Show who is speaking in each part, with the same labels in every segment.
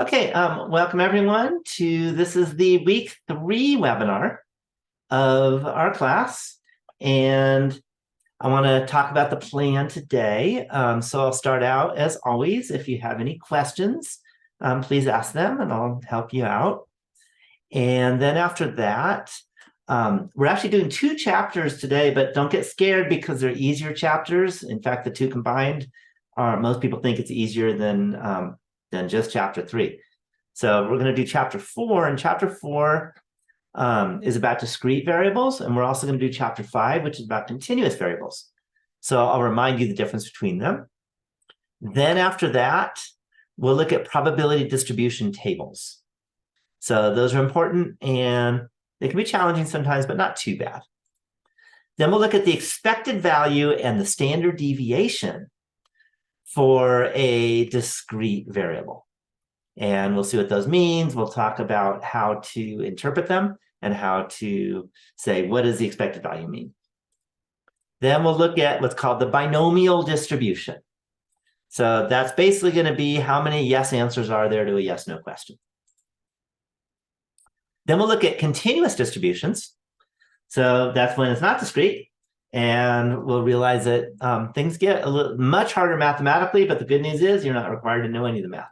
Speaker 1: Okay, welcome everyone to this is the week 3 webinar of our class, and I want to talk about the plan today. So I'll start out as always. If you have any questions, please ask them and I'll help you out. And then after that, we're actually doing 2 chapters today, but don't get scared because they're easier chapters. In fact, the 2 combined are, most people think it's easier than just chapter 3. So we're going to do chapter 4, and chapter 4 is about discrete variables, and we're also going to do chapter 5, which is about continuous variables. So I'll remind you the difference between them. Then after that, we'll look at probability distribution tables. So those are important, and they can be challenging sometimes, but not too bad. Then we'll look at the expected value and the standard deviation for a discrete variable. And we'll see what those means. We'll talk about how to interpret them and how to say, what does the expected value mean? Then we'll look at what's called the binomial distribution. So that's basically going to be how many yes answers are there to a yes/no question. Then we'll look at continuous distributions. So that's when it's not discrete. And we'll realize that things get much harder mathematically, but the good news is you're not required to know any of the math.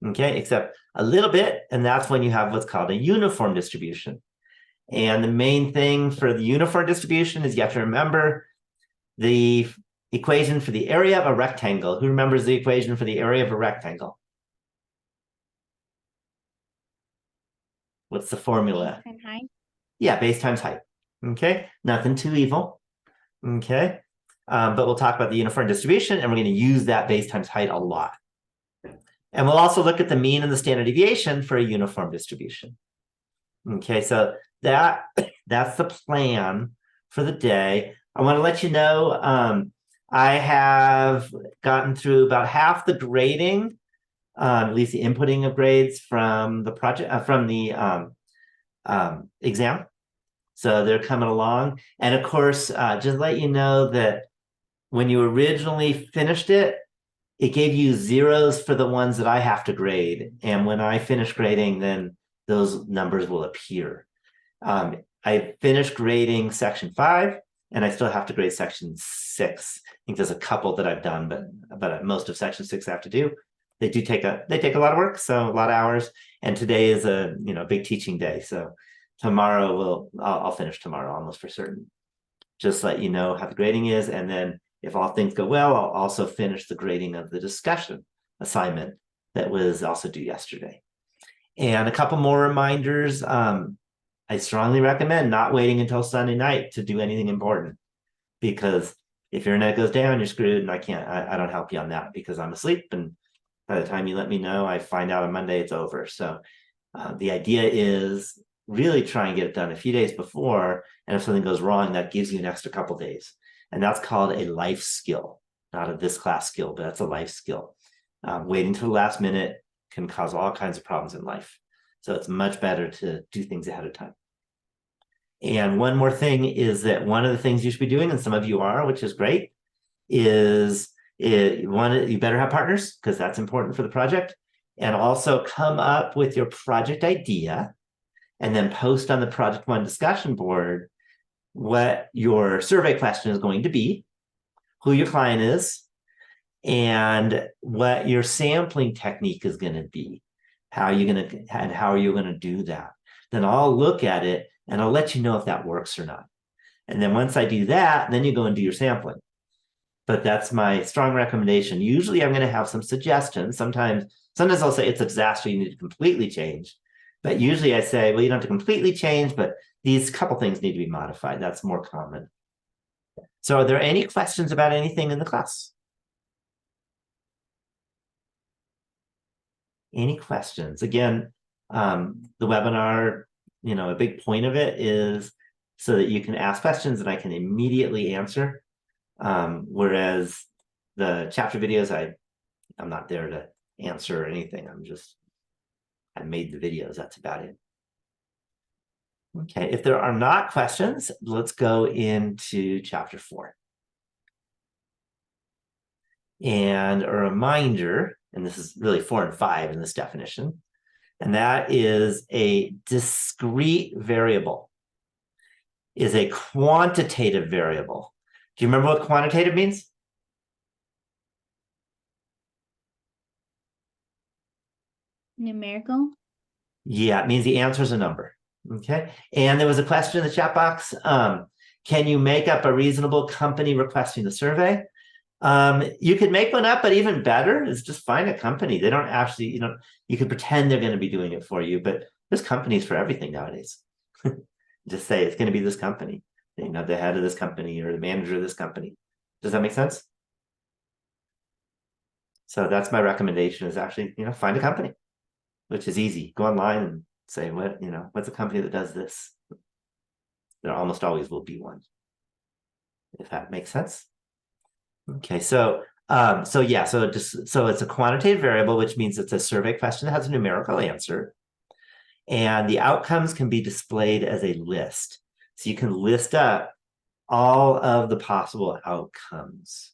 Speaker 1: Okay, except a little bit, and that's when you have what's called a uniform distribution. And the main thing for the uniform distribution is you have to remember the equation for the area of a rectangle. Who remembers the equation for the area of a rectangle? What's the formula?
Speaker 2: Base times height.
Speaker 1: Yeah, base times height. Okay, nothing too evil. Okay, but we'll talk about the uniform distribution, and we're going to use that base times height a lot. And we'll also look at the mean and the standard deviation for a uniform distribution. Okay, so that's the plan for the day. I want to let you know I have gotten through about half the grading, at least the inputting of grades from the project, from the exam. So they're coming along. And of course, just let you know that when you originally finished it, it gave you zeros for the ones that I have to grade. And when I finish grading, then those numbers will appear. I finished grading section 5, and I still have to grade section 6. I think there's a couple that I've done, but most of section 6 I have to do. They take a lot of work, so a lot of hours. And today is a big teaching day. So tomorrow I'll finish tomorrow almost for certain. Just let you know how the grading is, and then if all things go well, I'll also finish the grading of the discussion assignment that was also due yesterday. And a couple more reminders. I strongly recommend not waiting until Sunday night to do anything important, because if your internet goes down, you're screwed, and I don't help you on that because I'm asleep. And by the time you let me know, I find out on Monday it's over. So the idea is really try and get it done a few days before. And if something goes wrong, that gives you an extra couple days. And that's called a life skill, not a this class skill, but that's a life skill. Waiting to the last minute can cause all kinds of problems in life. So it's much better to do things ahead of time. And one more thing is that one of the things you should be doing, and some of you are, which is great, is you better have partners, because that's important for the project. And also come up with your project idea and then post on the Project One discussion board what your survey question is going to be, who your client is, and what your sampling technique is going to be. How are you going to do that? Then I'll look at it and I'll let you know if that works or not. And then once I do that, then you go and do your sampling. But that's my strong recommendation. Usually I'm going to have some suggestions. Sometimes I'll say it's a disaster, you need to completely change. But usually I say, well, you don't have to completely change, but these couple things need to be modified. That's more common. So are there any questions about anything in the class? Any questions? Again, the webinar, a big point of it is so that you can ask questions and I can immediately answer. Whereas the chapter videos, I'm not there to answer anything. I made the videos, that's about it. Okay, if there are not questions, let's go into chapter 4. And a reminder and this is really 4 and 5 in this definition, and that is a discrete variable, is a quantitative variable. Do you remember what quantitative means?
Speaker 2: Numerical?
Speaker 1: Yeah, it means the answer is a number. Okay. And there was a question in the chat box. Can you make up a reasonable company requesting the survey? You could make one up, but even better is just find a company. They don't actually, you could pretend they're going to be doing it for you, but there's companies for everything nowadays. Just say it's going to be this company, the head of this company or the manager of this company. Does that make sense? So that's my recommendation is actually, find a company, which is easy. Go online and say, what's a company that does this? There almost always will be one, if that makes sense. Okay, so it's a quantitative variable, which means it's a survey question that has a numerical answer, and the outcomes can be displayed as a list. So you can list up all of the possible outcomes.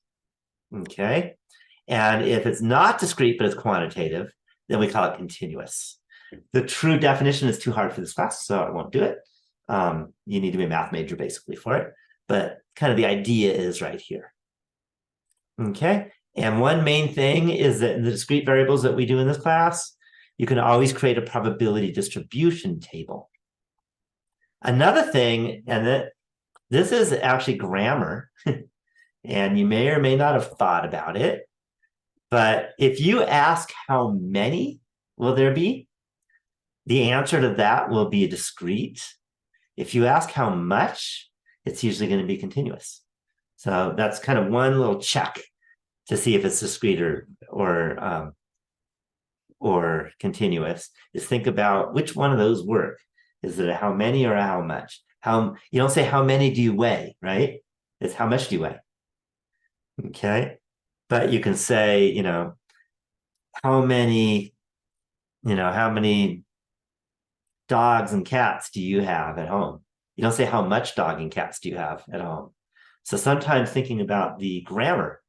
Speaker 1: Okay, and if it's not discrete but it's quantitative, then we call it continuous. The true definition is too hard for this class, so I won't do it. You need to be a math major basically for it, but kind of the idea is right here. Okay, and one main thing is that in the discrete variables that we do in this class, you can always create a probability distribution table. Another thing, and that this is actually grammar, and you may or may not have thought about it, but if you ask how many will there be, the answer to that will be discrete. If you ask how much, it's usually going to be continuous. So that's kind of one little check to see if it's discrete or continuous, is think about which one of those work. Is it a how many or a how much? You don't say how many do you weigh, right? It's how much do you weigh? Okay. But you can say, how many dogs and cats do you have at home? You don't say how much dog and cats do you have at home. So sometimes thinking about the grammar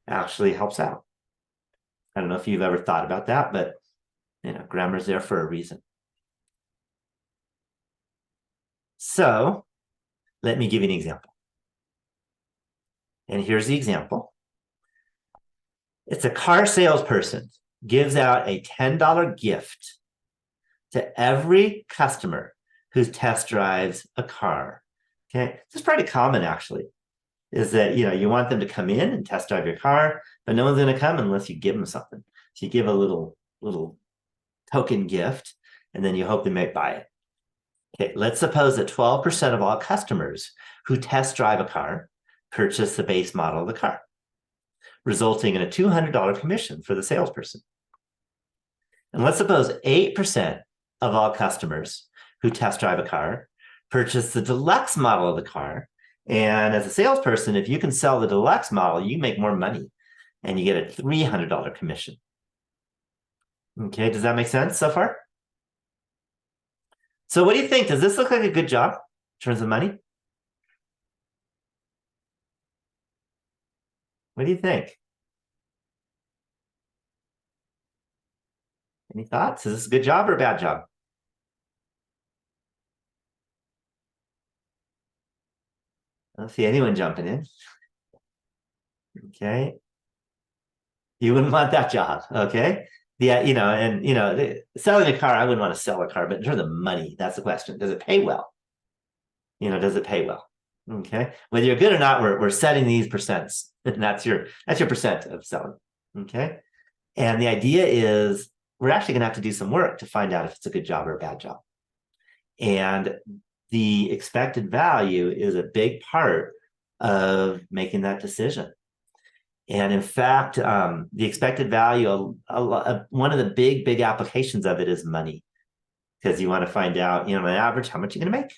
Speaker 1: actually helps out. I don't know if you've ever thought about that, but grammar's there for a reason. So let me give you an example. And here's the example. It's a car salesperson gives out a $10 gift to every customer who test drives a car. Okay, this is pretty common actually. Is that you want them to come in and test drive your car, but no one's going to come unless you give them something. So you give a little token gift, and then you hope they might buy it. Okay, let's suppose that 12% of all customers who test drive a car purchase the base model of the car, resulting in a $200 commission for the salesperson. And let's suppose 8% of all customers who test drive a car purchase the deluxe model of the car. And as a salesperson, if you can sell the deluxe model, you make more money and you get a $300 commission. Okay, does that make sense so far? So what do you think? Does this look like a good job in terms of money? What do you think? Any thoughts? Is this a good job or a bad job? I don't see anyone jumping in. Okay. You wouldn't want that job, okay? Yeah, selling a car, I wouldn't want to sell a car, but in terms of money, that's the question. Does it pay well? Does it pay well? Okay. Whether you're good or not, we're setting these percents. And that's your percent of selling. Okay. And the idea is we're actually gonna have to do some work to find out if it's a good job or a bad job. And the expected value is a big part of making that decision. And in fact, the expected value, one of the big applications of it is money, because you want to find out, on average, how much you're going to make.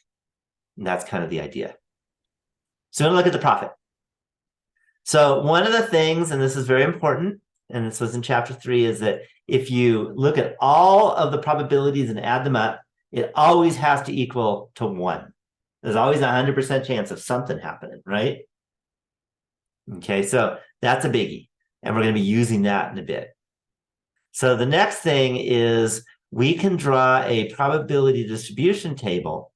Speaker 1: And that's kind of the idea. So look at the profit. So one of the things, and this is very important, and this was in chapter 3, is that if you look at all of the probabilities and add them up, it always has to equal to 1. There's always a 100% chance of something happening, right? Okay, so that's a biggie. And we're going to be using that in a bit. So the next thing is we can draw a probability distribution table,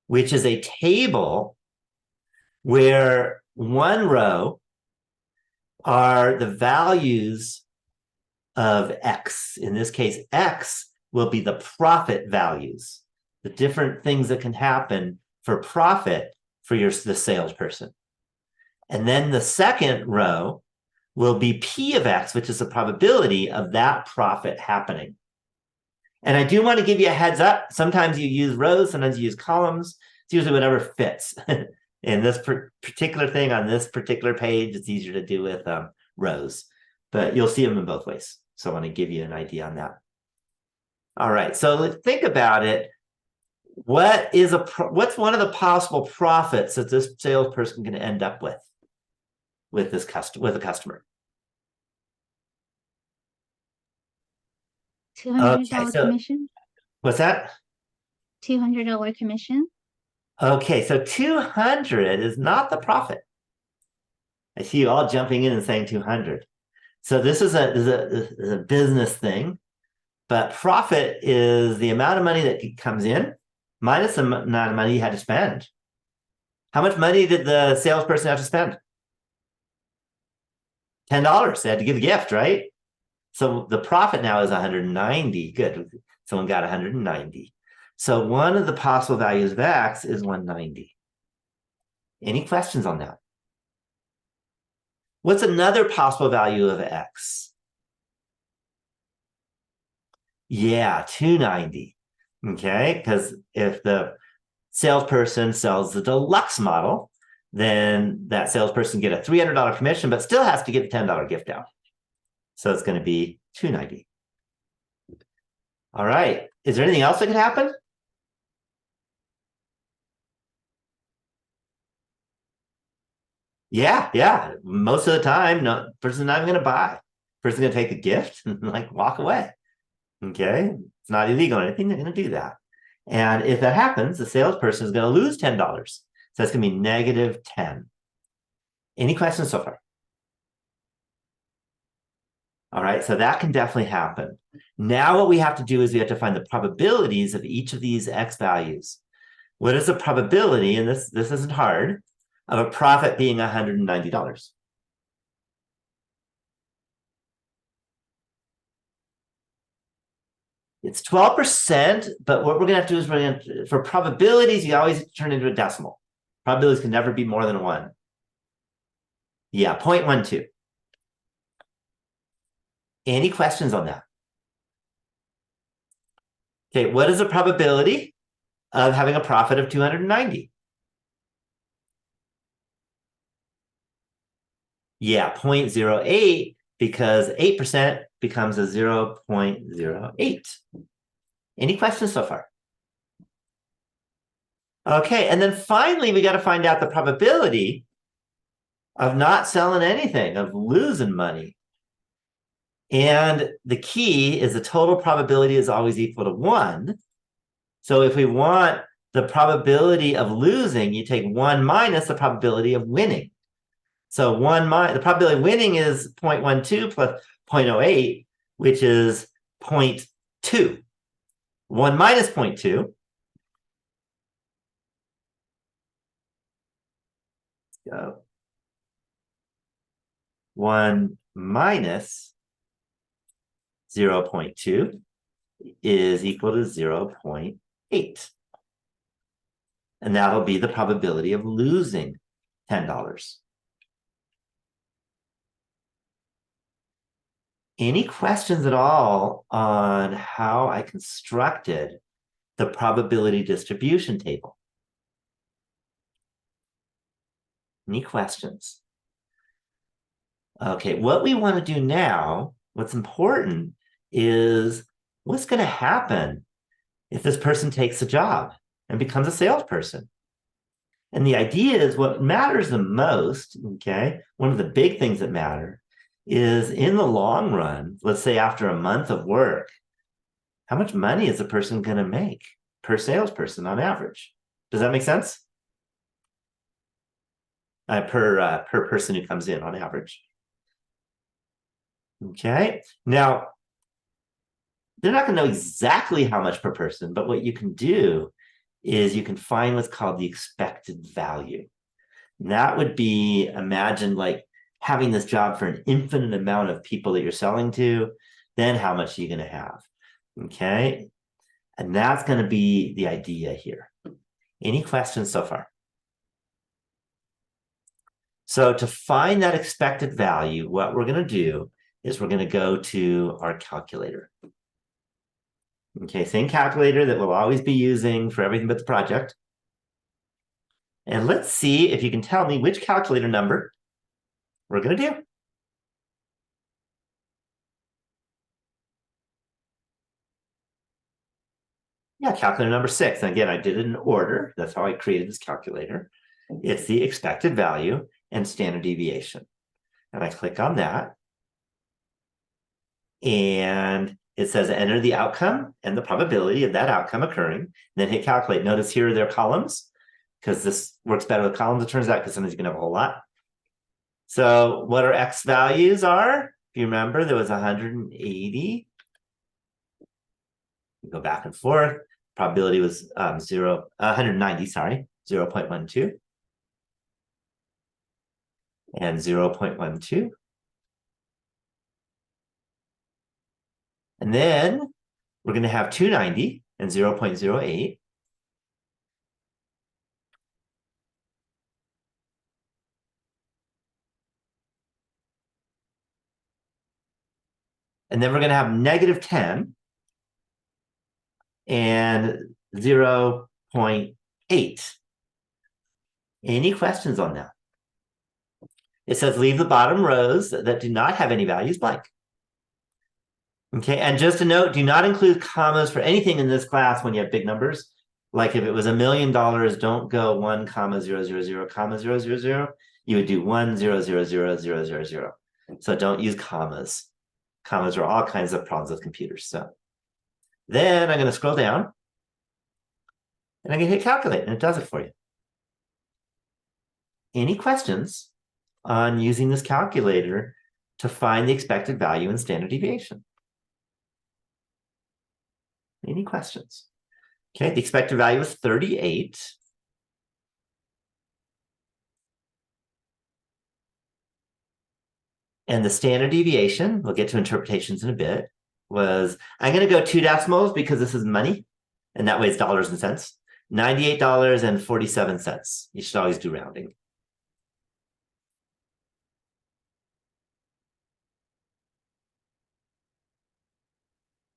Speaker 1: which is a table where one row are the values of X. In this case, X will be the profit values, the different things that can happen for profit for the salesperson. And then the second row will be P of X, which is the probability of that profit happening. And I do want to give you a heads up. Sometimes you use rows, sometimes you use columns. It's usually whatever fits. In this particular thing on this particular page, it's easier to do with rows, but you'll see them in both ways. So I want to give you an idea on that. All right, so let's think about it. What's one of the possible profits that this salesperson can end up with a customer?
Speaker 2: $200 commission.
Speaker 1: What's that?
Speaker 2: $200 commission.
Speaker 1: Okay, so 200 is not the profit. I see you all jumping in and saying 200. So this is a business thing, but profit is the amount of money that comes in minus the amount of money you had to spend. How much money did the salesperson have to spend? $10. They had to give a gift, right? So the profit now is 190. Good. Someone got 190. So one of the possible values of X is 190. Any questions on that? What's another possible value of X? Yeah, 290. Okay, because if the salesperson sells the deluxe model, then that salesperson get a $300 commission, but still has to get a $10 gift out. So it's going to be 290. All right. Is there anything else that could happen? Yeah. Most of the time, no person's not even going to buy. Person's going to take the gift and like walk away. Okay, it's not illegal or anything. They're going to do that. And if that happens, the salesperson is going to lose $10. So that's going to be negative 10. Any questions so far? All right, so that can definitely happen. Now what we have to do is we have to find the probabilities of each of these X values. What is the probability, and this isn't hard, of a profit being $190? It's 12%, but what we're going to have to do is for probabilities, you always turn into a decimal. Probabilities can never be more than 1. Yeah, 0.12. Any questions on that? Okay, what is the probability of having a profit of 290? Yeah, 0.08, because 8% becomes a 0.08. Any questions so far? Okay, and then finally, we got to find out the probability of not selling anything, of losing money. And the key is the total probability is always equal to 1. So if we want the probability of losing, you take 1 minus the probability of winning. So the probability of winning is 0.12 plus 0.08, which is 0.2. 1 minus 0.2. Go. 1 minus 0.2 is equal to 0.8. And that'll be the probability of losing $10. Any questions at all on how I constructed the probability distribution table? Any questions? Okay, what we want to do now, what's important is what's going to happen if this person takes a job and becomes a salesperson. And the idea is what matters the most, okay, one of the big things that matter is in the long run, let's say after a month of work, how much money is a person going to make per salesperson on average? Does that make sense? Per person who comes in on average. Okay, now they're not going to know exactly how much per person, but what you can do is you can find what's called the expected value. And that would be, imagine like having this job for an infinite amount of people that you're selling to, then how much are you going to have? Okay, and that's going to be the idea here. Any questions so far? So to find that expected value, what we're going to do is we're going to go to our calculator. Okay, same calculator that we'll always be using for everything but the project. And let's see if you can tell me which calculator number we're going to do. Yeah, calculator number 6. And again, I did it in order. That's how I created this calculator. It's the expected value and standard deviation. And I click on that. And it says enter the outcome and the probability of that outcome occurring. Then hit calculate. Notice here are their columns, because this works better with columns, it turns out, because sometimes you can have a whole lot. So what our X values are, if you remember, there was 180. You go back and forth. Probability was 190, sorry, 0.12 and 0.12. And then we're going to have 290 and 0.08. And then we're going to have negative 10 and 0.8. Any questions on that? It says leave the bottom rows that do not have any values blank. Okay, and just a note, do not include commas for anything in this class when you have big numbers. Like if it was $1 million, don't go 1, 0, 0, 0, 0, 0, 0. You would do 1, 0, 0, 0, 0, 0, 0. So don't use commas. Commas are all kinds of problems with computers. So then I'm going to scroll down and I'm going to hit calculate, and it does it for you. Any questions on using this calculator to find the expected value and standard deviation? Any questions? Okay, the expected value is 38. And the standard deviation, we'll get to interpretations in a bit, was, I'm going to go 2 decimals because this is money, and that way it's dollars and cents. $98.47. You should always do rounding.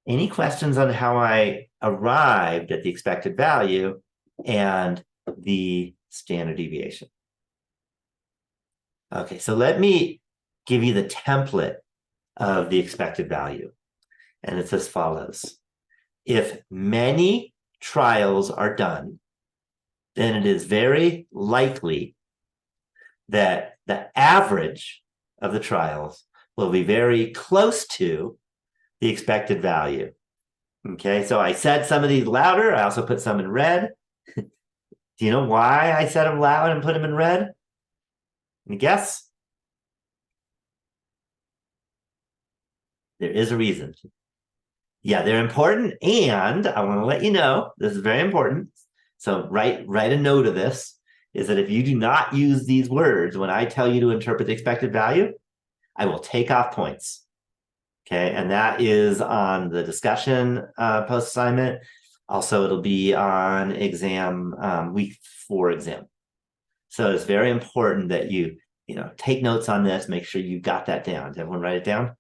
Speaker 1: Any questions on how I arrived at the expected value and the standard deviation? Okay, so let me give you the template of the expected value. And it's as follows. If many trials are done, then it is very likely that the average of the trials will be very close to the expected value. Okay, so I said some of these louder. I also put some in red. Do you know why I said them loud and put them in red? Any guess? There is a reason. Yeah, they're important. And I want to let you know, this is very important. So write a note of this, is that if you do not use these words when I tell you to interpret the expected value, I will take off points. Okay, and that is on the discussion post assignment. Also, it'll be on exam week 4 exam. So it's very important that you take notes on this, make sure you got that down. Did everyone write it down?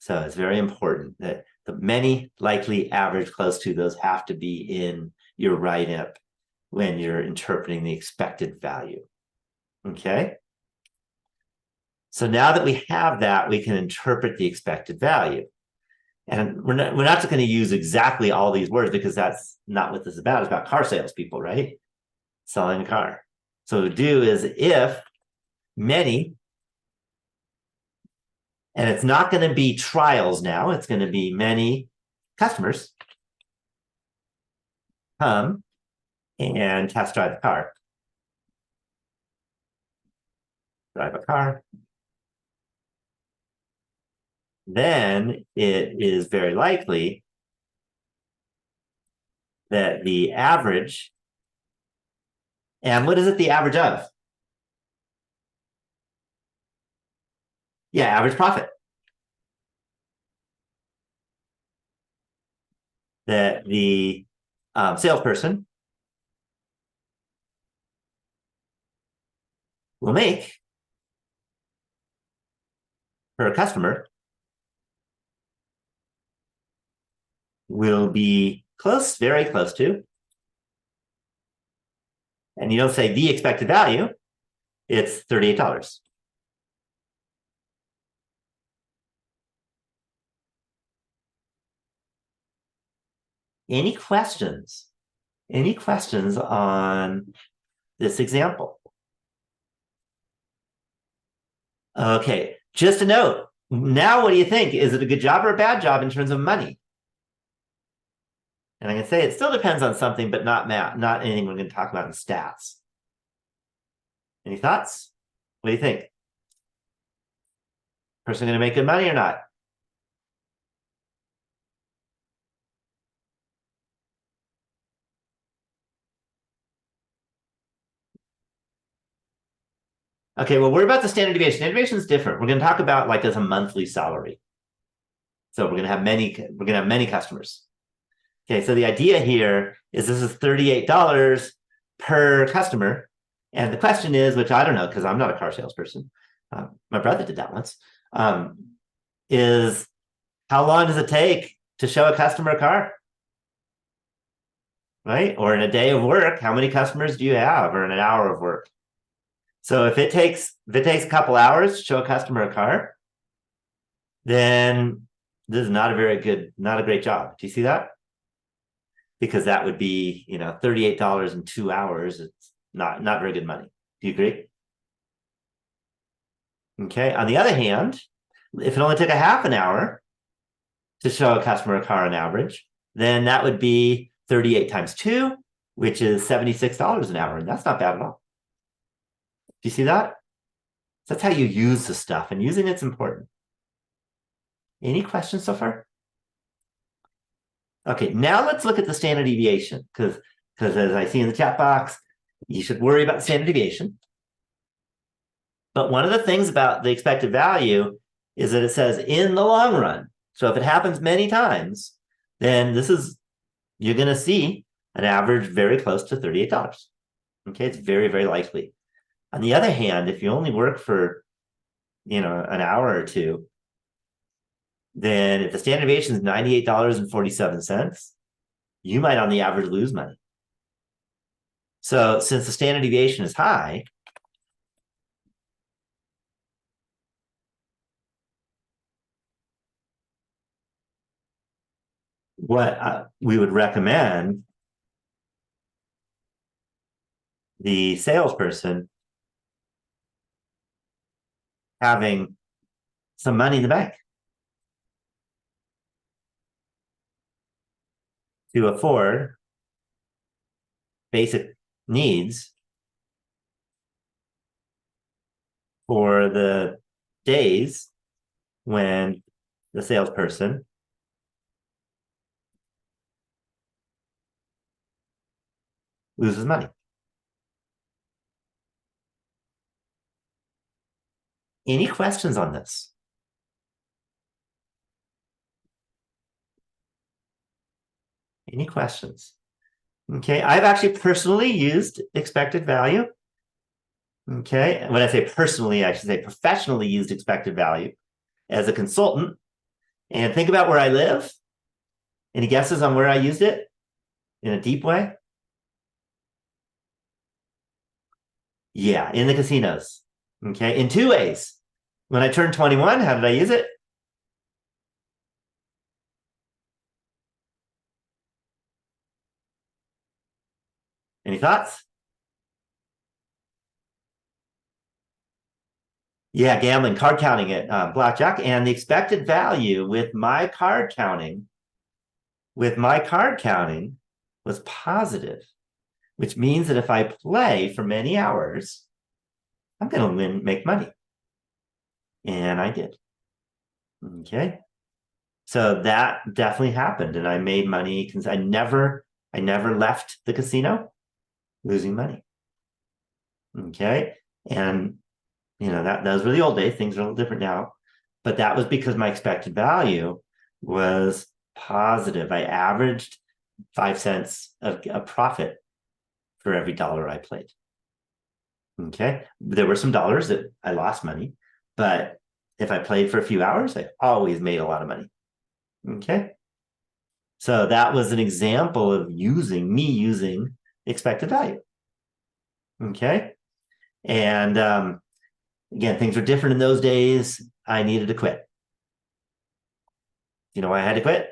Speaker 1: So it's very important that the many, likely, average, close to, those have to be in your write-up when you're interpreting the expected value. Okay? So now that we have that, we can interpret the expected value. And we're not just going to use exactly all these words, because that's not what this is about. It's about car salespeople, right? Selling a car. So what we do is if many, and it's not going to be trials now, it's going to be many customers come and test drive the car. Drive a car. then it is very likely that the average, and what is it the average of? Yeah, average profit. That the salesperson will make per customer will be close, very close to, and you don't say the expected value, it's $38. Any questions? Any questions on this example? Okay, just a note. Now, what do you think? Is it a good job or a bad job in terms of money? And I can say it still depends on something, but not math, not anything we're going to talk about in stats. Any thoughts? What do you think? Person going to make good money or not? Okay, well, we're about the standard deviation. Standard deviation is different. We're going to talk about like as a monthly salary. So we're going to have many customers. Okay, so the idea here is this is $38 per customer. And the question is, which I don't know, because I'm not a car salesperson. My brother did that once. Is how long does it take to show a customer a car? Right? Or in a day of work, how many customers do you have, or in an hour of work? So if it takes a couple hours to show a customer a car, then this is not a great job. Do you see that? Because that would be, $38 in 2 hours. It's not very good money. Do you agree? Okay. On the other hand, if it only took a half an hour to show a customer a car on average, then that would be 38 times 2, which is $76 an hour. And that's not bad at all. Do you see that? That's how you use the stuff, and using it's important. Any questions so far? Okay, now let's look at the standard deviation, because as I see in the chat box, you should worry about the standard deviation. But one of the things about the expected value is that it says in the long run. So if it happens many times, then you're going to see an average very close to $38. Okay, it's very, very likely. On the other hand, if you only work for, an hour or two, then if the standard deviation is $98.47, you might on the average lose money. So since the standard deviation is high, what we would recommend the salesperson having some money in the bank to afford basic needs for the days when the salesperson loses money. Any questions on this? Any questions? Okay, I've actually personally used expected value. Okay, when I say personally, I should say professionally used expected value as a consultant. And think about where I live. Any guesses on where I used it in a deep way? Yeah, in the casinos. Okay, in 2 ways. When I turned 21, how did I use it? Any thoughts? Yeah, gambling, card counting it, blackjack, and the expected value with my card counting was positive, which means that if I play for many hours, I'm going to make money. And I did. Okay. So that definitely happened, and I made money because I never left the casino losing money. Okay. And that those were the old days. Things are a little different now. But that was because my expected value was positive. I averaged 5 cents of a profit for every dollar I played. Okay. There were some dollars that I lost money, but if I played for a few hours, I always made a lot of money. Okay. So that was an example of using expected value. Okay. And again, things were different in those days. I needed to quit. You know why I had to quit?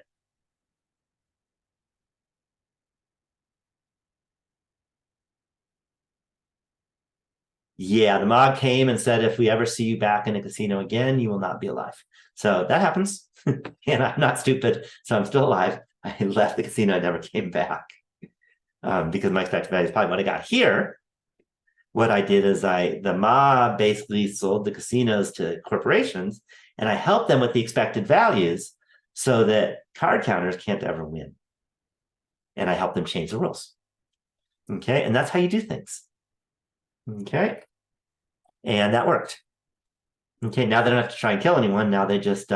Speaker 1: Yeah, the mob came and said, if we ever see you back in a casino again, you will not be alive. So that happens. And I'm not stupid. So I'm still alive. I left the casino. I never came back because my expected value is probably what I got here. What I did is the mob basically sold the casinos to corporations, and I helped them with the expected values so that card counters can't ever win. And I helped them change the rules. Okay. And that's how you do things. Okay. And that worked. Okay. Now they don't have to try and kill anyone. Now they just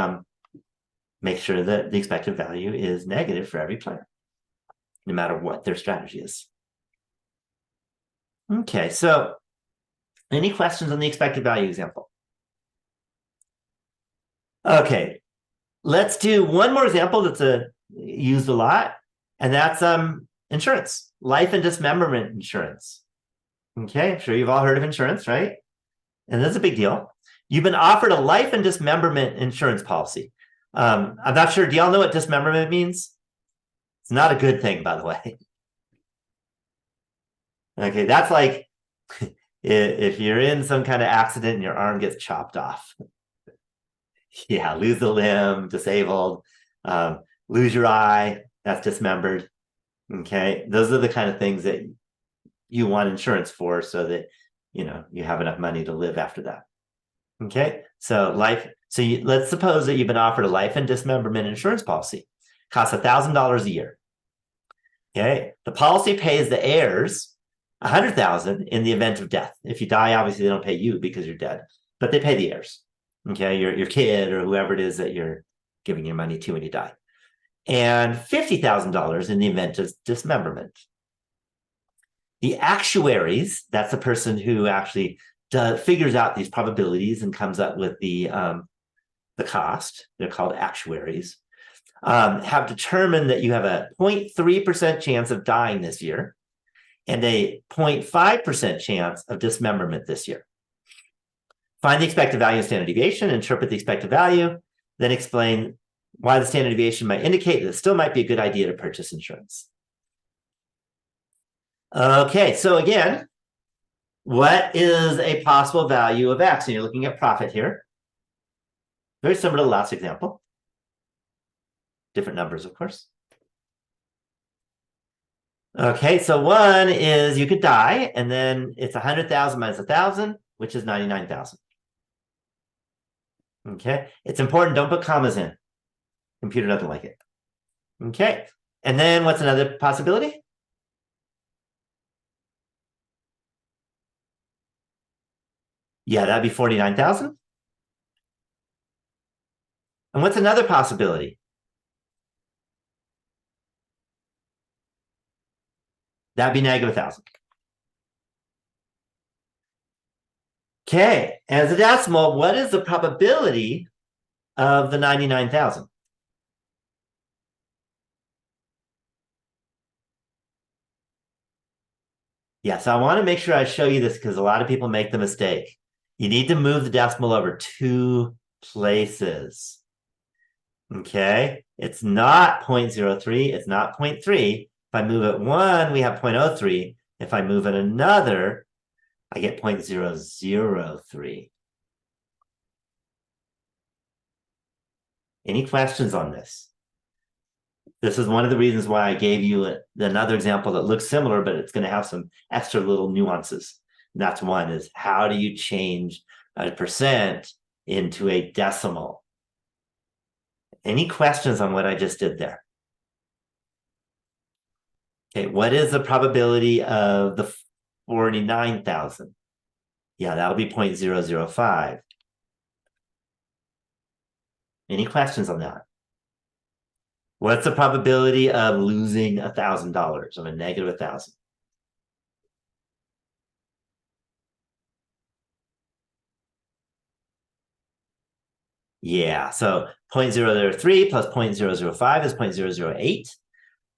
Speaker 1: make sure that the expected value is negative for every player, no matter what their strategy is. Okay. So any questions on the expected value example? Okay. Let's do one more example that's used a lot, and that's insurance, life and dismemberment insurance. Okay, I'm sure you've all heard of insurance, right? And that's a big deal. You've been offered a life and dismemberment insurance policy. I'm not sure. Do y'all know what dismemberment means? It's not a good thing, by the way. Okay, that's like if you're in some kind of accident and your arm gets chopped off. Yeah, lose a limb, disabled, lose your eye, that's dismembered. Okay, those are the kind of things that you want insurance for so that you have enough money to live after that. Okay, so let's suppose that you've been offered a life and dismemberment insurance policy. Costs $1,000 a year. Okay, the policy pays the heirs $100,000 in the event of death. If you die, obviously they don't pay you because you're dead, but they pay the heirs. Okay, your kid or whoever it is that you're giving your money to when you die, and $50,000 in the event of dismemberment. The actuaries, that's the person who actually figures out these probabilities and comes up with the cost. They're called actuaries. Have determined that you have a 0.3% chance of dying this year and a 0.5% chance of dismemberment this year. Find the expected value and standard deviation, interpret the expected value, then explain why the standard deviation might indicate that it still might be a good idea to purchase insurance. Okay, so again, what is a possible value of X? And you're looking at profit here. Very similar to the last example. Different numbers, of course. Okay, so one is you could die, and then it's 100,000 minus 1,000, which is 99,000. Okay, it's important, don't put commas in. Computer doesn't like it. Okay, and then what's another possibility? Yeah, that'd be 49,000. And what's another possibility? That'd be negative 1,000. Okay, as a decimal, what is the probability of the 99,000? Yes, I want to make sure I show you this because a lot of people make the mistake. You need to move the decimal over 2 places. Okay, it's not 0.03, it's not 0.3. If I move it 1, we have 0.03. If I move it another, I get 0.003. Any questions on this? This is one of the reasons why I gave you another example that looks similar, but it's going to have some extra little nuances. And that's one is how do you change a percent into a decimal? Any questions on what I just did there? Okay, what is the probability of the 49,000? Yeah, that'll be 0.005. Any questions on that? What's the probability of losing $1,000, of a negative 1,000? Yeah, so 0.003 plus 0.005 is 0.008.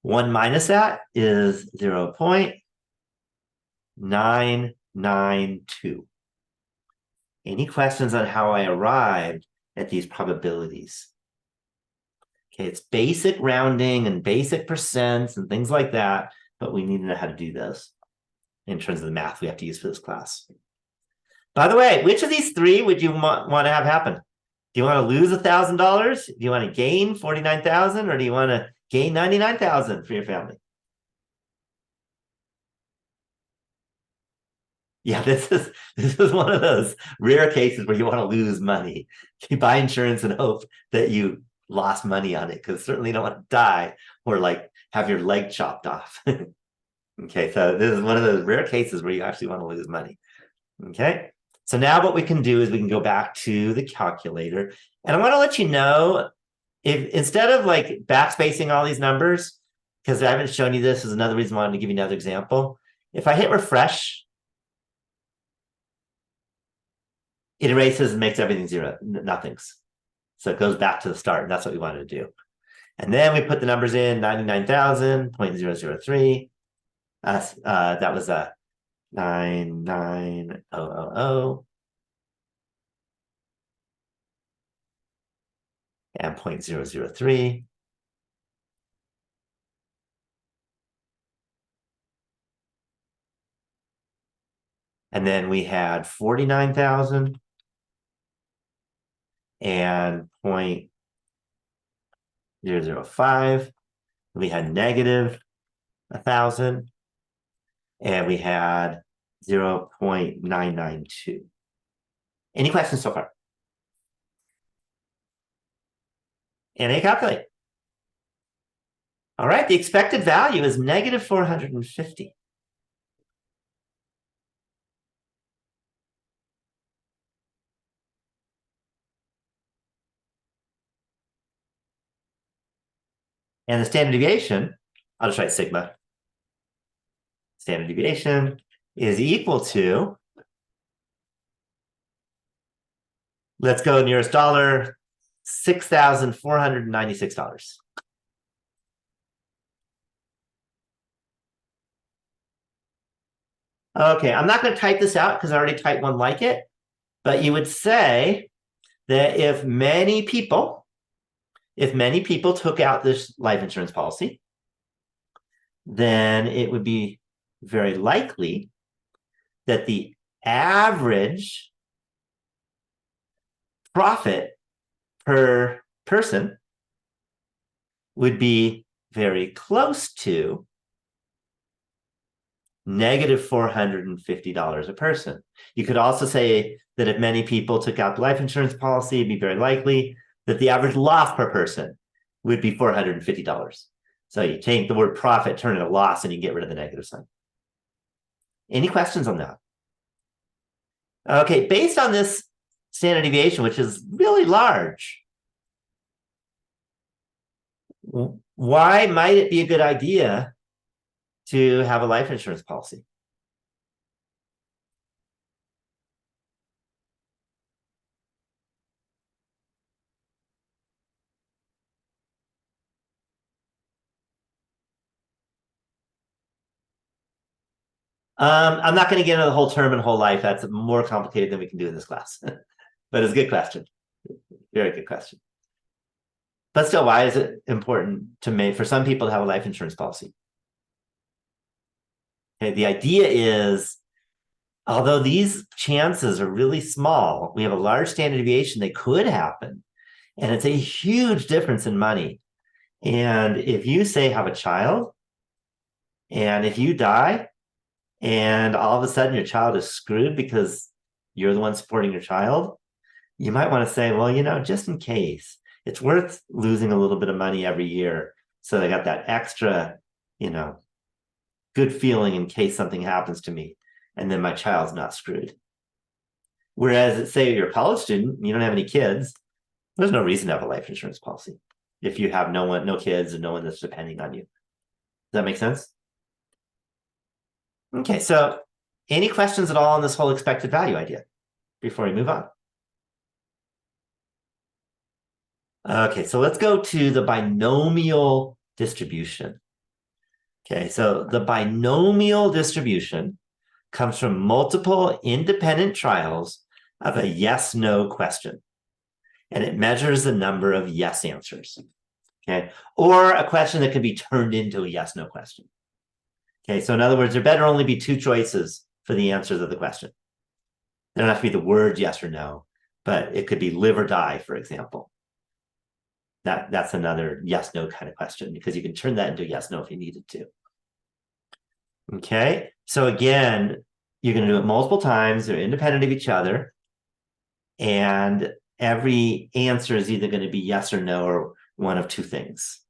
Speaker 1: 1 minus that is 0.992. Any questions on how I arrived at these probabilities? Okay, it's basic rounding and basic percents and things like that, but we need to know how to do those in terms of the math we have to use for this class. By the way, which of these three would you want to have happen? Do you want to lose $1,000? Do you want to gain 49,000, or do you want to gain 99,000 for your family? Yeah, this is one of those rare cases where you want to lose money. You buy insurance and hope that you lost money on it, because certainly you don't want to die or like have your leg chopped off. Okay, so this is one of those rare cases where you actually want to lose money. Okay, so now what we can do is we can go back to the calculator, and I want to let you know, if instead of like backspacing all these numbers, because I haven't shown you this, is another reason I wanted to give you another example. If I hit refresh, it erases and makes everything zero, nothings. So it goes back to the start, and that's what we wanted to do. And then we put the numbers in, 99,000, 0.003. That was a 99000 and 0.003. And then we had 49,000 and 0.005. We had negative 1,000, and we had 0.992. Any questions so far? And I calculate. All right, the expected value is negative 450. And the standard deviation, I'll just write sigma. Standard deviation is equal to, let's go nearest dollar, $6,496. Okay, I'm not going to type this out because I already typed one like it, but you would say that if many people took out this life insurance policy, then it would be very likely that the average profit per person would be very close to negative $450 a person. You could also say that if many people took out the life insurance policy, it'd be very likely that the average loss per person would be $450. So you take the word profit, turn it a loss, and you get rid of the negative sign. Any questions on that? Okay, based on this standard deviation, which is really large, why might it be a good idea to have a life insurance policy? I'm not going to get into the whole term and whole life. That's more complicated than we can do in this class. But it's a good question. Very good question. But still, why is it important to make for some people to have a life insurance policy? Okay, the idea is, although these chances are really small, we have a large standard deviation that could happen, and it's a huge difference in money. And if you say have a child, and if you die, and all of a sudden your child is screwed because you're the one supporting your child, you might want to say, well, just in case, it's worth losing a little bit of money every year. So they got that extra, good feeling in case something happens to me and then my child's not screwed. Whereas, say you're a college student, you don't have any kids, there's no reason to have a life insurance policy if you have no kids and no one that's depending on you. Does that make sense? Okay, so any questions at all on this whole expected value idea before we move on? Okay, so let's go to the binomial distribution. Okay, so the binomial distribution comes from multiple independent trials of a yes-no question. And it measures the number of yes answers. Okay, or a question that can be turned into a yes-no question. Okay, so in other words, there better only be two choices for the answers of the question. There don't have to be the word yes or no, but it could be live or die, for example. That's another yes-no kind of question because you can turn that into a yes-no if you needed to. Okay, so again, you're going to do it multiple times. They're independent of each other. And every answer is either going to be yes or no or one of two things.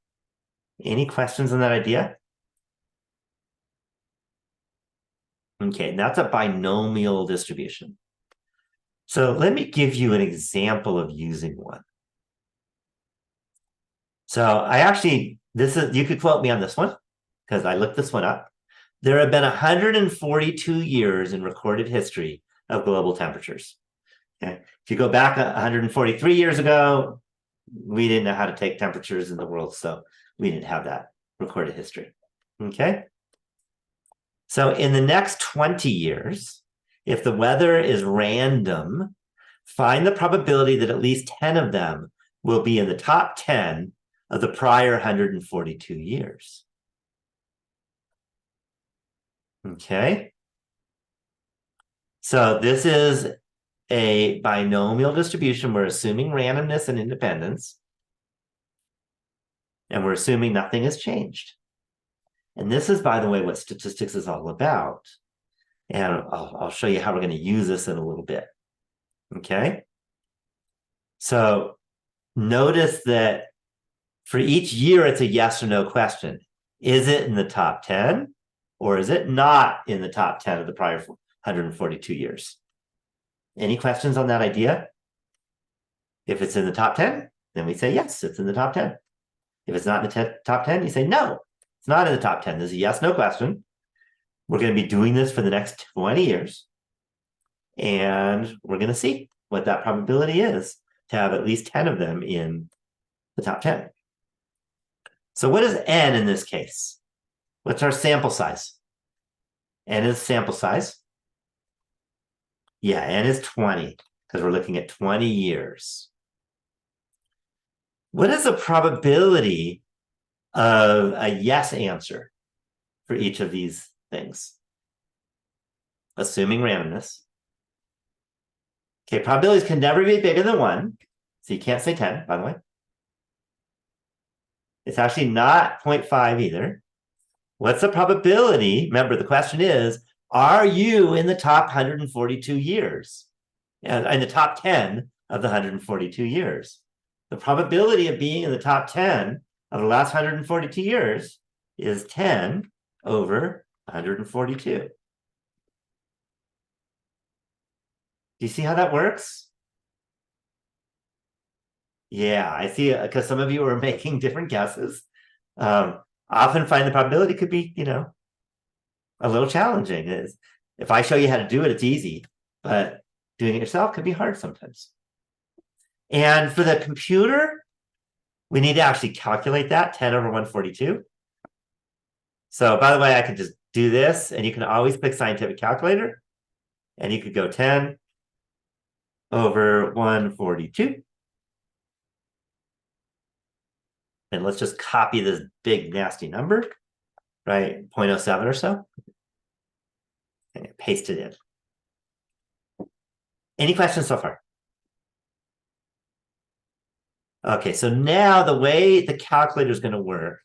Speaker 1: Any questions on that idea? Okay, that's a binomial distribution. So let me give you an example of using one. So you could quote me on this one because I looked this one up. There have been 142 years in recorded history of global temperatures. Okay. If you go back 143 years ago, we didn't know how to take temperatures in the world, so we didn't have that recorded history. Okay. So in the next 20 years, if the weather is random, find the probability that at least 10 of them will be in the top 10 of the prior 142 years. Okay. So this is a binomial distribution. We're assuming randomness and independence. And we're assuming nothing has changed. And this is, by the way, what statistics is all about. And I'll show you how we're going to use this in a little bit. Okay. So notice that for each year, it's a yes or no question. Is it in the top 10 or is it not in the top 10 of the prior 142 years? Any questions on that idea? If it's in the top 10, then we say, yes, it's in the top 10. If it's not in the top 10, you say, no, it's not in the top 10. There's a yes, no question. We're going to be doing this for the next 20 years. And we're going to see what that probability is to have at least 10 of them in the top 10. So what is n in this case? What's our sample size? N is sample size. Yeah, n is 20 because we're looking at 20 years. What is the probability of a yes answer for each of these things? Assuming randomness. Okay, probabilities can never be bigger than 1. So you can't say 10, by the way. It's actually not 0.5 either. What's the probability? Remember, the question is, are you in the top 142 years? And in the top 10 of the 142 years? The probability of being in the top 10 of the last 142 years is 10 over 142. Do you see how that works? Yeah, I see, because some of you are making different guesses. Often find the probability could be, a little challenging. If I show you how to do it, it's easy, but doing it yourself could be hard sometimes. And for the computer, we need to actually calculate that 10 over 142. So by the way, I could just do this, and you can always pick scientific calculator, and you could go 10 over 142. And let's just copy this big nasty number, right? 0.07 or so. And paste it in. Any questions so far? Okay, so now the way the calculator is going to work,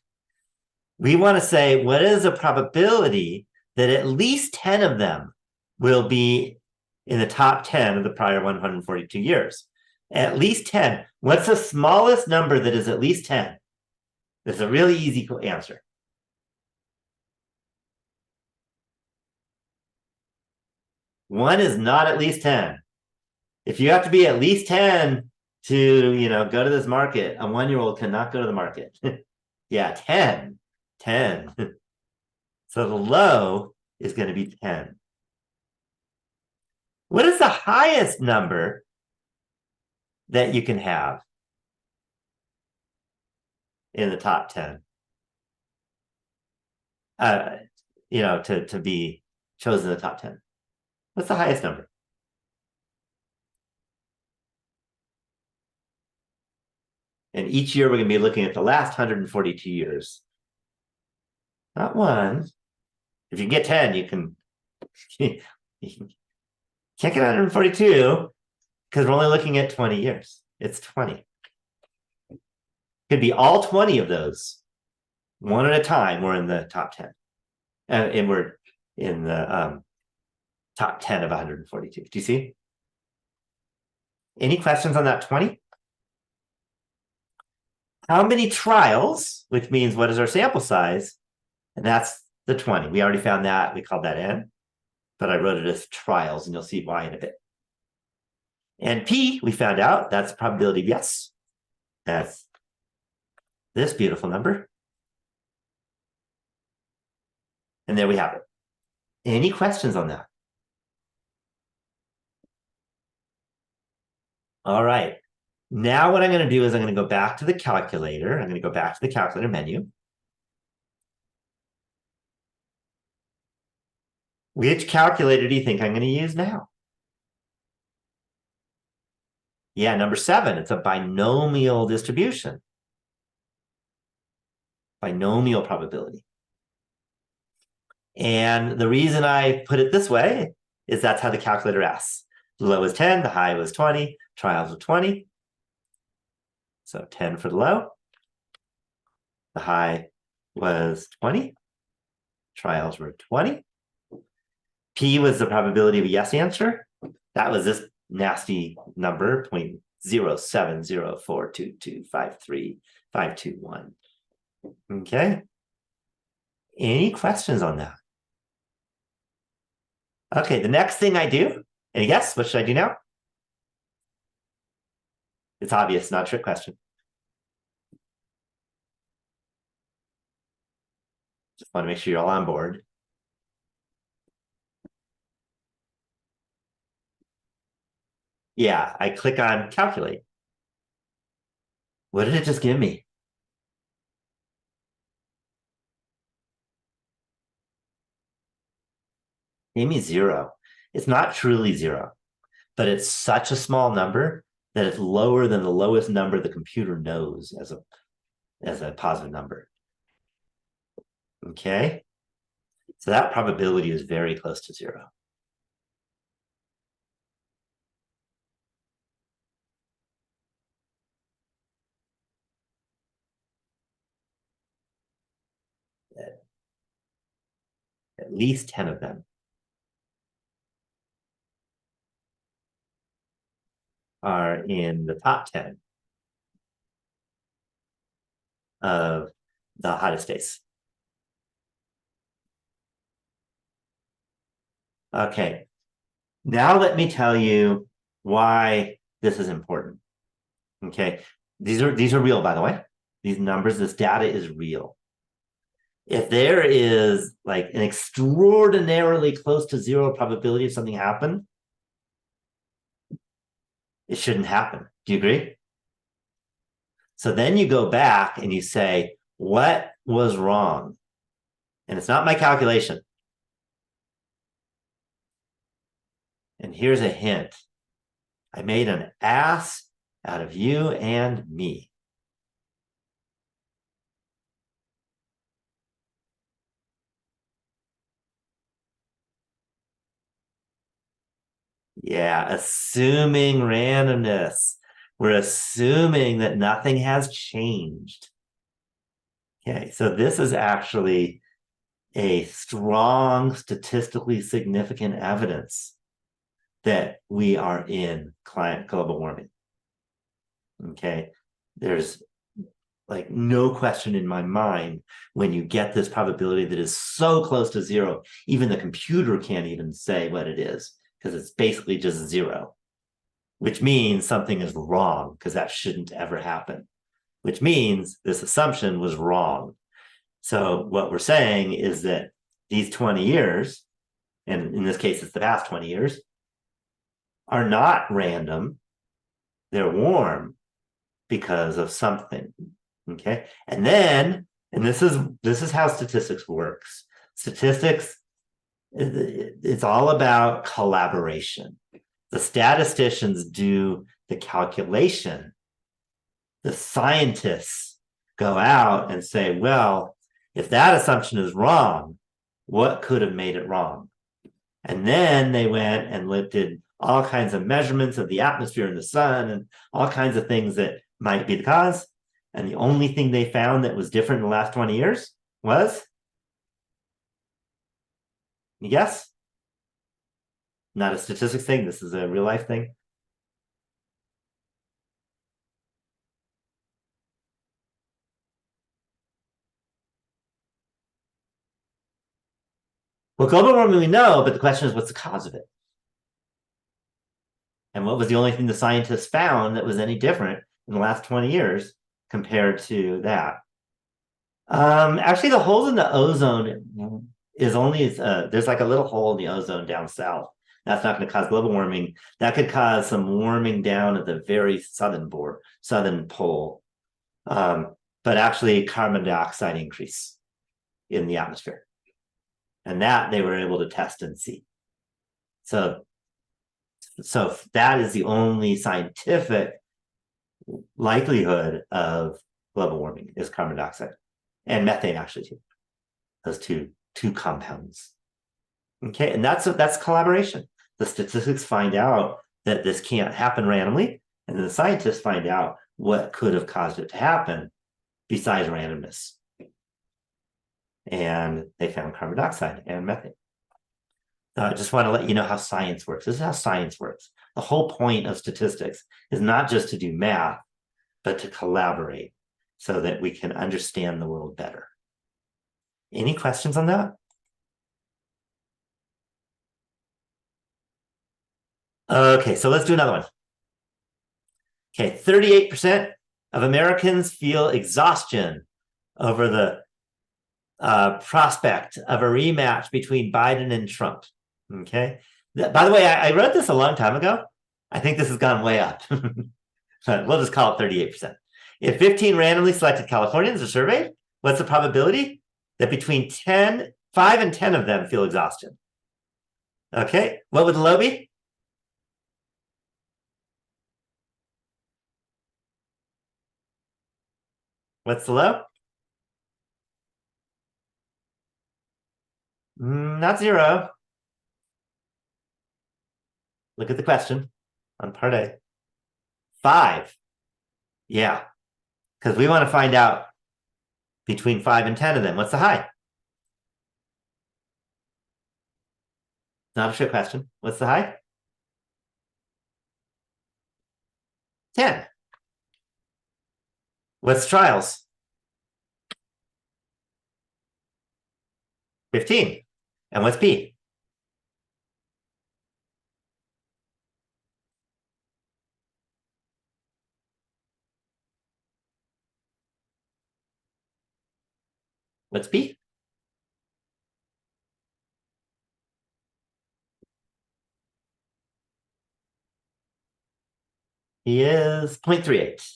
Speaker 1: we want to say, what is the probability that at least 10 of them will be in the top 10 of the prior 142 years? At least 10. What's the smallest number that is at least 10? That's a really easy answer. One is not at least 10. If you have to be at least 10 to, go to this market, a 1-year-old cannot go to the market. Yeah, 10. 10. So the low is going to be 10. What is the highest number that you can have in the top 10? To be chosen in the top 10. What's the highest number? And each year we're going to be looking at the last 142 years. Not one. If you get 10, you can can't get 142 because we're only looking at 20 years. It's 20. Could be all 20 of those. One at a time, we're in the top 10. And we're in the top 10 of 142. Do you see? Any questions on that 20? How many trials, which means what is our sample size? And that's the 20. We already found that. We called that N, but I wrote it as trials, and you'll see why in a bit. And P, we found out that's probability of yes. That's this beautiful number. And there we have it. Any questions on that? All right. Now what I'm going to do is I'm going to go back to the calculator. I'm going to go back to the calculator menu. Which calculator do you think I'm going to use now? Yeah, number 7. It's a binomial distribution. Binomial probability. And the reason I put it this way is that's how the calculator asks. The low is 10, the high was 20, trials of 20. So 10 for the low. The high was 20. Trials were 20. P was the probability of a yes answer. That was this nasty number, 0.0704225351. Okay. Any questions on that? Okay, the next thing I do, any guess? What should I do now? It's obvious, not a trick question. Just want to make sure you're all on board. Yeah, I click on calculate. What did it just give me? Gave me 0. It's not truly 0, but it's such a small number that it's lower than the lowest number the computer knows as a positive number. Okay, so that probability is very close to 0. At least 10 of them are in the top 10 of the hottest days. Okay, now let me tell you why this is important. Okay, these are real, by the way. These numbers, this data is real. If there is like an extraordinarily close to 0 probability of something happen, it shouldn't happen. Do you agree? So then you go back and you say, what was wrong? And it's not my calculation. And here's a hint. I made an ass out of you and me. Yeah, assuming randomness. We're assuming that nothing has changed. Okay, so this is actually a strong, statistically significant evidence that we are in global warming. Okay, there's like no question in my mind when you get this probability that is so close to zero, even the computer can't even say what it is because it's basically just zero, which means something is wrong because that shouldn't ever happen, which means this assumption was wrong. So what we're saying is that these 20 years, and in this case, it's the past 20 years, are not random. They're warm because of something. Okay. And then, and this is how statistics works. Statistics, it's all about collaboration. The statisticians do the calculation. The scientists go out and say, well, if that assumption is wrong, what could have made it wrong? And then they went and looked at all kinds of measurements of the atmosphere and the sun and all kinds of things that might be the cause. And the only thing they found that was different in the last 20 years was, you guess? Not a statistics thing. This is a real life thing. Well, global warming we know, but the question is, what's the cause of it? And what was the only thing the scientists found that was any different in the last 20 years compared to that? Actually, the holes in the ozone is only, there's like a little hole in the ozone down south. That's not going to cause global warming. That could cause some warming down at the very southern pole. But actually carbon dioxide increase in the atmosphere. And that they were able to test and see. So that is the only scientific likelihood of global warming is carbon dioxide and methane, actually, too. Those two compounds. Okay, and that's collaboration. The statistics find out that this can't happen randomly, and the scientists find out what could have caused it to happen besides randomness. And they found carbon dioxide and methane. I just want to let you know how science works. This is how science works. The whole point of statistics is not just to do math, but to collaborate so that we can understand the world better. Any questions on that? Okay, so let's do another one. Okay, 38% of Americans feel exhaustion over the prospect of a rematch between Biden and Trump. Okay. By the way, I wrote this a long time ago. I think this has gone way up. We'll just call it 38%. If 15 randomly selected Californians are surveyed, what's the probability that between 5 and 10 of them feel exhaustion? Okay. What would the low be? What's the low? Not 0. Look at the question on part A. 5. Yeah. Because we want to find out between 5 and 10 of them. What's the high? Not a trick question. What's the high? 10. What's trials? 15. And what's P? What's P? He is 0.38.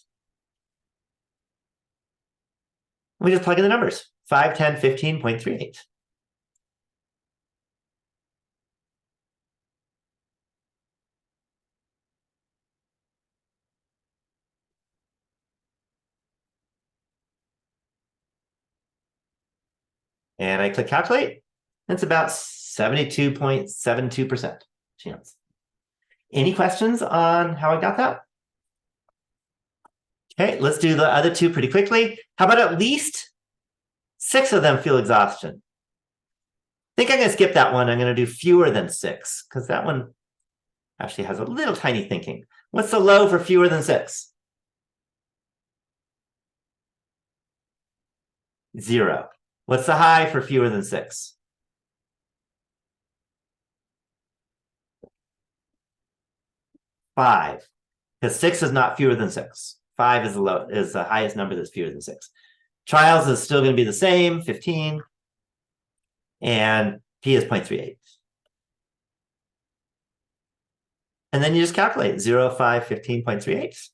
Speaker 1: We just plug in the numbers. 5, 10, 15, 0.38. And I click calculate. It's about 72.72% chance. Any questions on how I got that? Okay, let's do the other two pretty quickly. How about at least 6 of them feel exhaustion? I think I'm going to skip that one. I'm going to do fewer than 6 because that one actually has a little tiny thinking. What's the low for fewer than 6? 0. What's the high for fewer than 6? 5. Because 6 is not fewer than 6. 5 is the highest number that's fewer than 6. Trials is still going to be the same, 15. And P is 0.38. And then you just calculate 0, 5, 15, 0.38.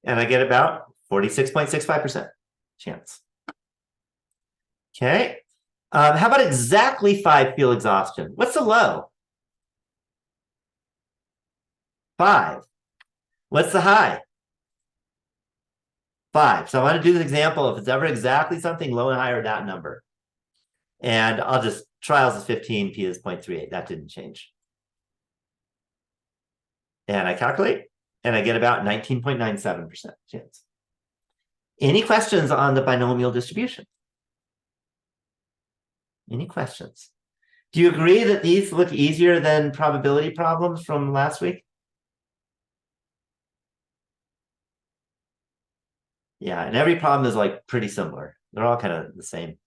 Speaker 1: And I get about 46.65% chance. Okay. How about exactly 5 feel exhaustion? What's the low? 5. What's the high? 5. So I want to do this example. If it's ever exactly something, low and high are that number. And I'll just, trials is 15, P is 0.38. That didn't change. And I calculate, and I get about 19.97% chance. Any questions on the binomial distribution? Any questions? Do you agree that these look easier than probability problems from last week? Yeah, and every problem is like pretty similar. They're all kind of the same.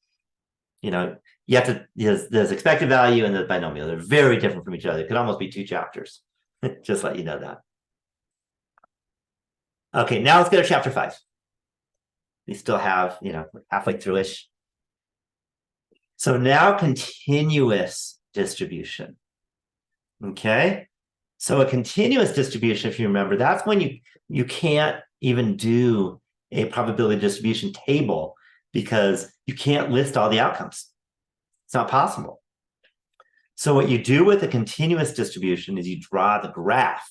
Speaker 1: You know, you have to, there's expected value and the binomial. They're very different from each other. It could almost be 2 chapters. Just let you know that. Okay, now let's go to chapter 5. We still have, halfway through-ish. So now continuous distribution. Okay. So a continuous distribution, if you remember, that's when you can't even do a probability distribution table because you can't list all the outcomes. It's not possible. So what you do with a continuous distribution is you draw the graph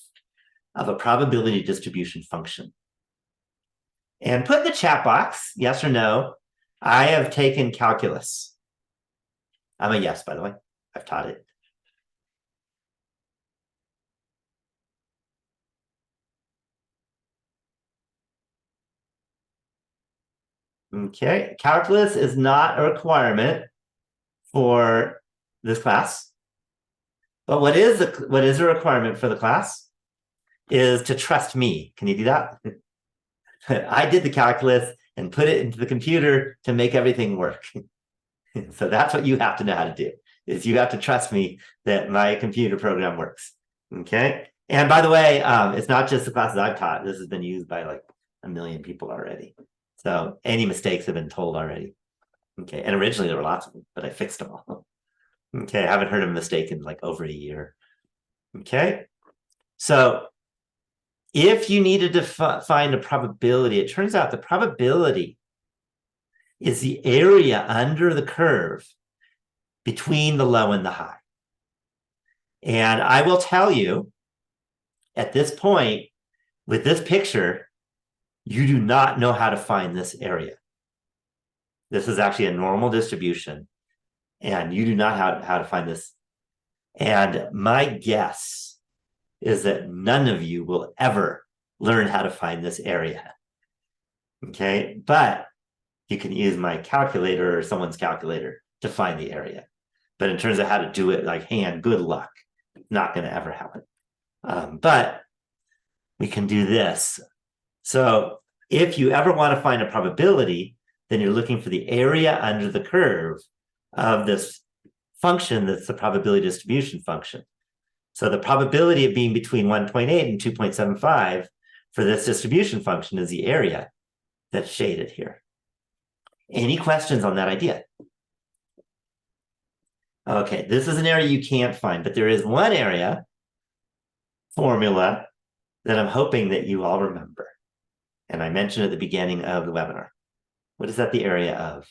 Speaker 1: of a probability distribution function. And put in the chat box, yes or no, I have taken calculus. I'm a yes, by the way. I've taught it. Okay, calculus is not a requirement for this class. But what is a requirement for the class is to trust me. Can you do that? I did the calculus and put it into the computer to make everything work. So that's what you have to know how to do, is you have to trust me that my computer program works. Okay. And by the way, it's not just the classes I've taught. This has been used by like 1 million people already. So any mistakes have been told already. Okay. And originally there were lots of them, but I fixed them all. Okay. I haven't heard of a mistake in like over a year. Okay. So if you needed to find a probability, it turns out the probability is the area under the curve between the low and the high. And I will tell you, at this point, with this picture, you do not know how to find this area. This is actually a normal distribution, and you do not know how to find this. And my guess is that none of you will ever learn how to find this area. Okay, but you can use my calculator or someone's calculator to find the area. But in terms of how to do it like hand, good luck. Not going to ever happen. But we can do this. So if you ever want to find a probability, then you're looking for the area under the curve of this function that's the probability distribution function. So the probability of being between 1.8 and 2.75 for this distribution function is the area that's shaded here. Any questions on that idea? Okay, this is an area you can't find, but there is one area formula that I'm hoping that you all remember. And I mentioned at the beginning of the webinar. What is that the area of?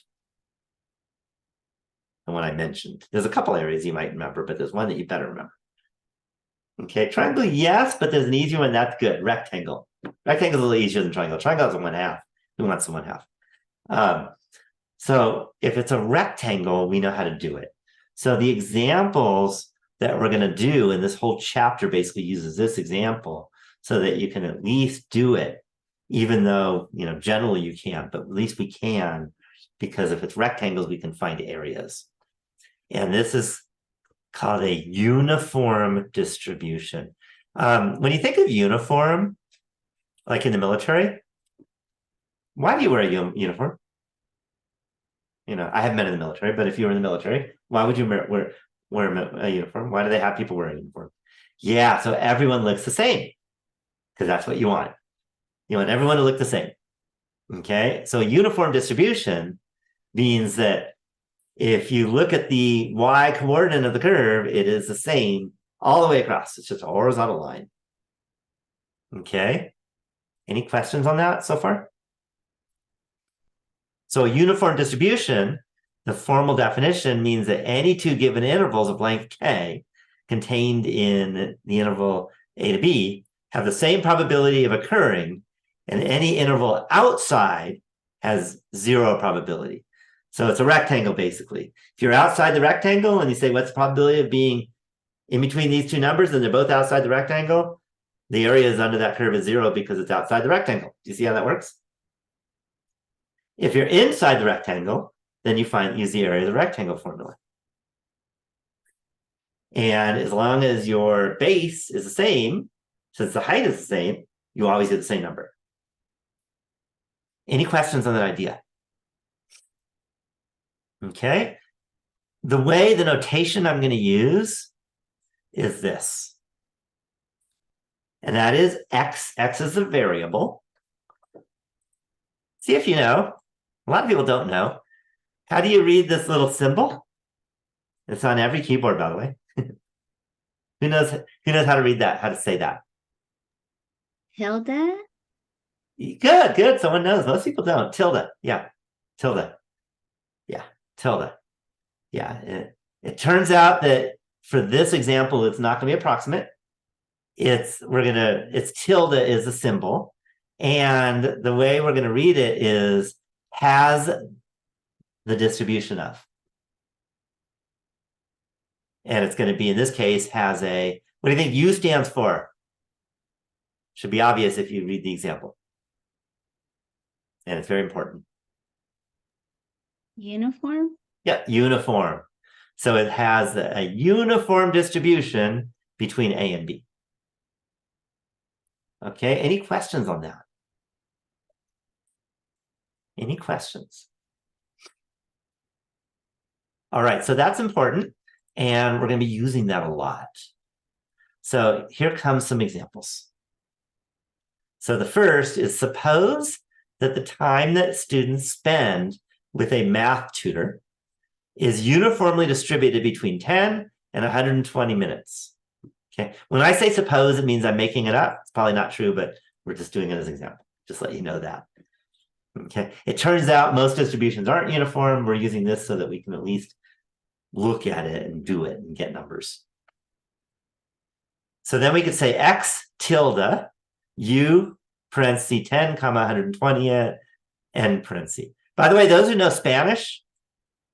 Speaker 1: The one I mentioned. There's a couple areas you might remember, but there's one that you better remember. Okay, triangle, yes, but there's an easier one. That's good. Rectangle. Rectangle is a little easier than triangle. Triangle is a 1/2. Who wants the 1/2? So if it's a rectangle, we know how to do it. So the examples that we're going to do in this whole chapter basically uses this example so that you can at least do it, even though, generally you can't, but at least we can, because if it's rectangles, we can find areas. And this is called a uniform distribution. When you think of uniform, like in the military, why do you wear a uniform? I haven't been in the military, but if you were in the military, why would you wear a uniform? Why do they have people wear a uniform? Yeah, so everyone looks the same because that's what you want. You want everyone to look the same. Okay, so uniform distribution means that if you look at the y coordinate of the curve, it is the same all the way across. It's just a horizontal line. Okay, any questions on that so far? So a uniform distribution, the formal definition means that any two given intervals of length k contained in the interval a to b have the same probability of occurring, and any interval outside has zero probability. So it's a rectangle, basically. If you're outside the rectangle and you say, what's the probability of being in between these two numbers, and they're both outside the rectangle, the area is under that curve is zero because it's outside the rectangle. Do you see how that works? If you're inside the rectangle, then you use the area of the rectangle formula. And as long as your base is the same, since the height is the same, you always get the same number. Any questions on that idea? Okay. The notation I'm going to use is this. And that is x. X is a variable. See if you know. A lot of people don't know. How do you read this little symbol? It's on every keyboard, by the way. Who knows how to read that, how to say that?
Speaker 2: Tilde?
Speaker 1: Good. Someone knows. Most people don't. Tilde. Yeah. Tilde. Yeah. Tilde. Yeah. It turns out that for this example, it's not going to be approximate. It's tilde is a symbol. And the way we're going to read it is has the distribution of. And it's going to be, in this case, has a, what do you think U stands for? Should be obvious if you read the example. And it's very important.
Speaker 2: Uniform?
Speaker 1: Yeah, uniform. So it has a uniform distribution between A and B. Okay, any questions on that? Any questions? All right, so that's important. And we're going to be using that a lot. So here comes some examples. So the first is, suppose that the time that students spend with a math tutor is uniformly distributed between 10 and 120 minutes. Okay. When I say suppose, it means I'm making it up. It's probably not true, but we're just doing it as an example. Just let you know that. Okay. It turns out most distributions aren't uniform. We're using this so that we can at least look at it and do it and get numbers. So then we could say x tilde u parenthesis 10 comma 120 n parenthesis. By the way, those who know Spanish,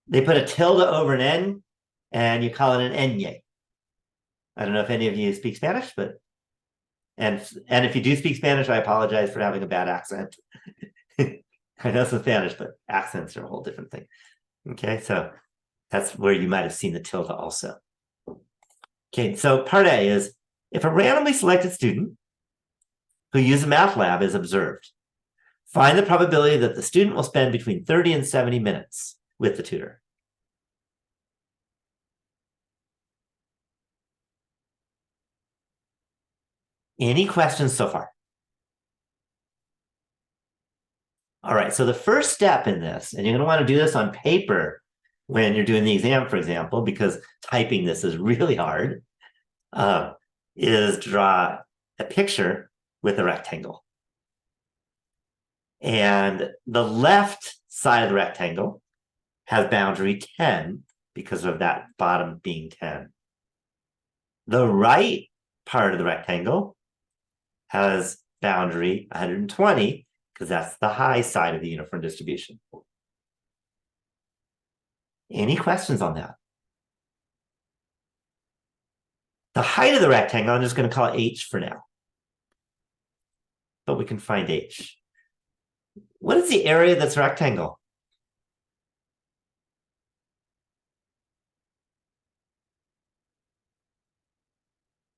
Speaker 1: they put a tilde over an n and you call it an enye. I don't know if any of you speak Spanish, but and if you do speak Spanish, I apologize for having a bad accent. I know some Spanish, but accents are a whole different thing. Okay, so that's where you might have seen the tilde also. Okay, so part A is, if a randomly selected student who uses a math lab is observed, find the probability that the student will spend between 30 and 70 minutes with the tutor. Any questions so far? All right, so the first step in this, and you're going to want to do this on paper when you're doing the exam, for example, because typing this is really hard, is draw a picture with a rectangle. And the left side of the rectangle has boundary 10 because of that bottom being 10. The right part of the rectangle has boundary 120 because that's the high side of the uniform distribution. Any questions on that? The height of the rectangle, I'm just going to call it h for now. But we can find h. What is the area of this rectangle?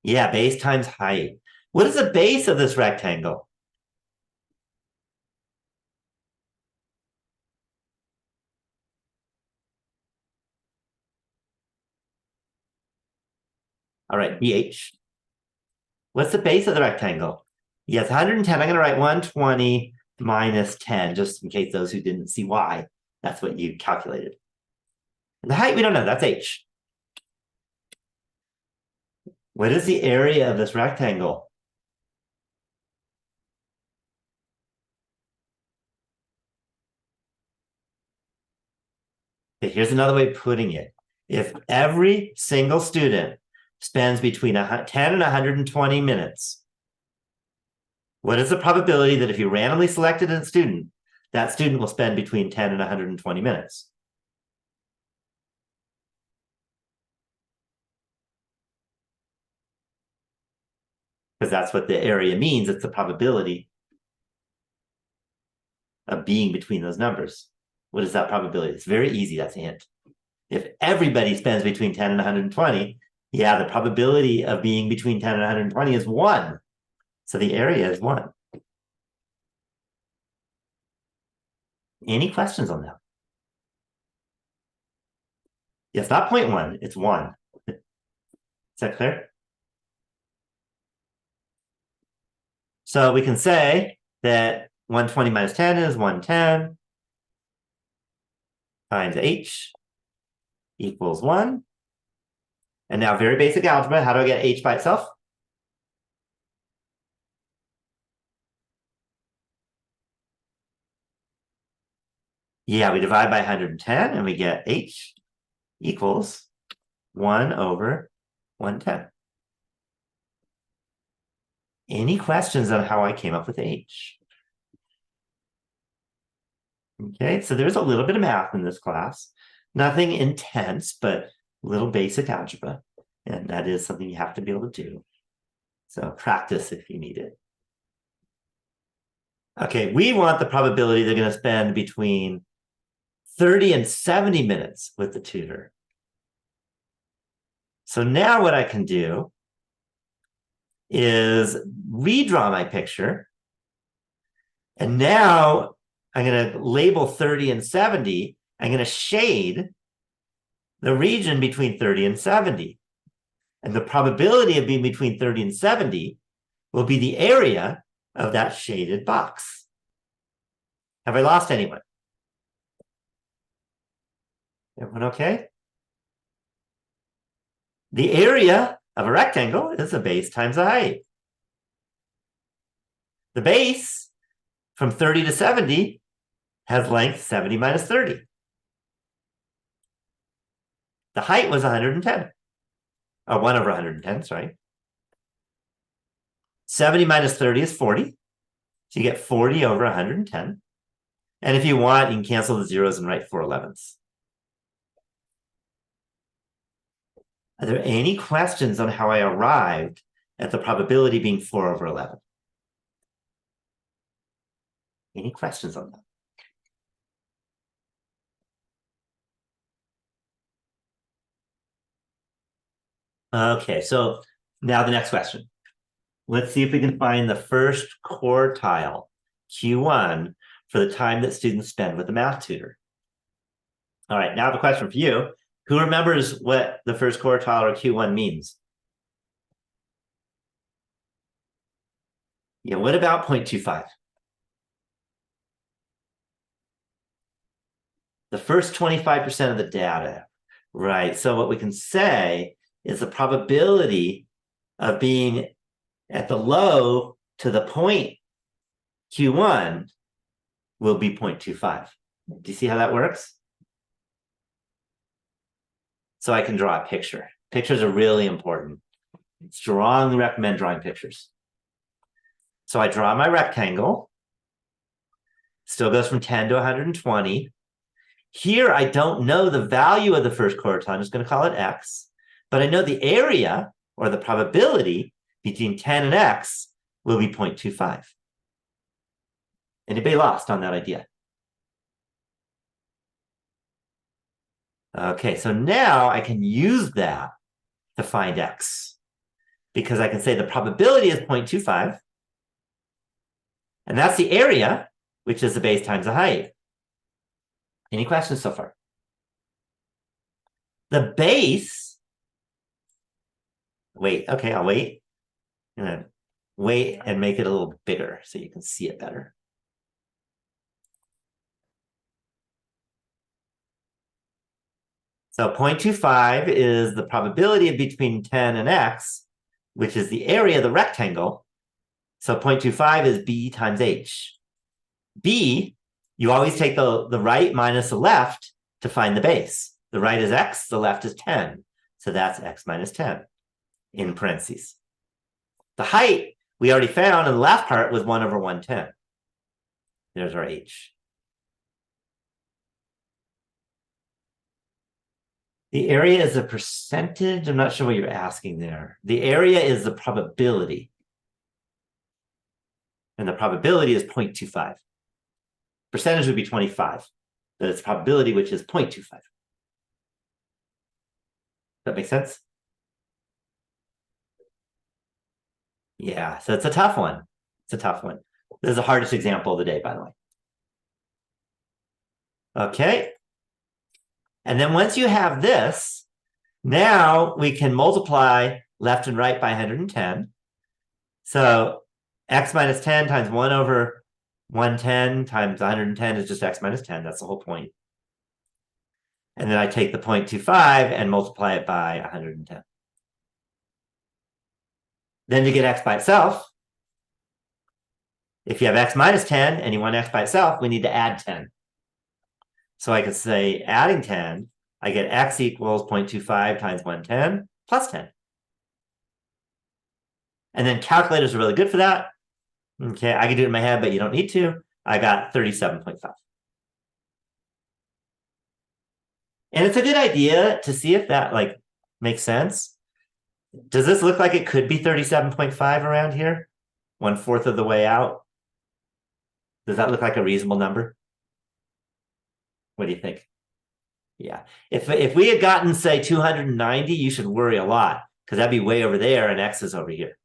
Speaker 1: Yeah, base times height. What is the base of this rectangle? All right, BH. What's the base of the rectangle? Yes, 110. I'm going to write 120 minus 10, just in case those who didn't see why. That's what you calculated. The height, we don't know. That's H. What is the area of this rectangle? Okay, here's another way of putting it. If every single student spends between 10 and 120 minutes, what is the probability that if you randomly selected a student, that student will spend between 10 and 120 minutes? Because that's what the area means. It's the probability of being between those numbers. What is that probability? It's very easy. That's a hint. If everybody spends between 10 and 120, yeah, the probability of being between 10 and 120 is 1. So the area is 1. Any questions on that? It's not 0.1, it's 1. Is that clear? So we can say that 120 minus 10 is 110 times h equals 1. And now very basic algebra. How do I get h by itself? Yeah, we divide by 110 and we get h equals 1 over 110. Any questions on how I came up with h? Okay, so there's a little bit of math in this class. Nothing intense, but little basic algebra. And that is something you have to be able to do. So practice if you need it. Okay, we want the probability they're going to spend between 30 and 70 minutes with the tutor. So now what I can do is redraw my picture. And now I'm going to label 30 and 70. I'm going to shade the region between 30 and 70. And the probability of being between 30 and 70 will be the area of that shaded box. Have I lost anyone? Everyone okay? The area of a rectangle is the base times the height. The base from 30 to 70 has length 70 minus 30. The height was 110. Or 1 over 110, sorry. 70 minus 30 is 40. So you get 40 over 110. And if you want, you can cancel the zeros and write 4/11ths. Are there any questions on how I arrived at the probability being 4 over 11? Any questions on that? Okay, so now the next question. Let's see if we can find the first quartile, Q1, for the time that students spend with the math tutor. All right, now I have a question for you. Who remembers what the first quartile or Q1 means? Yeah, what about 0.25? The first 25% of the data, right? So what we can say is the probability of being at the low to the point Q1 will be 0.25. Do you see how that works? So I can draw a picture. Pictures are really important. Strongly recommend drawing pictures. So I draw my rectangle. Still goes from 10 to 120. Here, I don't know the value of the first quartile. I'm just going to call it X. But I know the area, or the probability, between 10 and X will be 0.25. Anybody lost on that idea? Okay, so now I can use that to find X. because I can say the probability is 0.25. And that's the area, which is the base times the height. Any questions so far? The base, wait, okay, I'll wait. I'm gonna wait and make it a little bigger so you can see it better. So 0.25 is the probability of between 10 and x, which is the area of the rectangle. So 0.25 is b times h. B, you always take the right minus the left to find the base. The right is x, the left is 10. So that's x minus 10 in parentheses. The height we already found in the last part was 1 over 110. There's our h. The area is a percentage. I'm not sure what you're asking there. The area is the probability. And the probability is 0.25. Percentage would be 25. But it's probability, which is 0.25. That makes sense? Yeah, so it's a tough one. It's a tough one. This is the hardest example of the day, by the way. Okay. And then once you have this, now we can multiply left and right by 110. So x minus 10 times 1 over 110 times 110 is just x minus 10. That's the whole point. And then I take the 0.25 and multiply it by 110. Then to get x by itself, if you have x minus 10 and you want x by itself, we need to add 10. So I could say adding 10, I get x equals 0.25 times 110 plus 10. And then calculators are really good for that. Okay, I can do it in my head, but you don't need to. I got 37.5. And it's a good idea to see if that like makes sense. Does this look like it could be 37.5 around here? 1/4 of the way out? Does that look like a reasonable number? What do you think? Yeah. If we had gotten, say, 290, you should worry a lot because that'd be way over there and x is over here.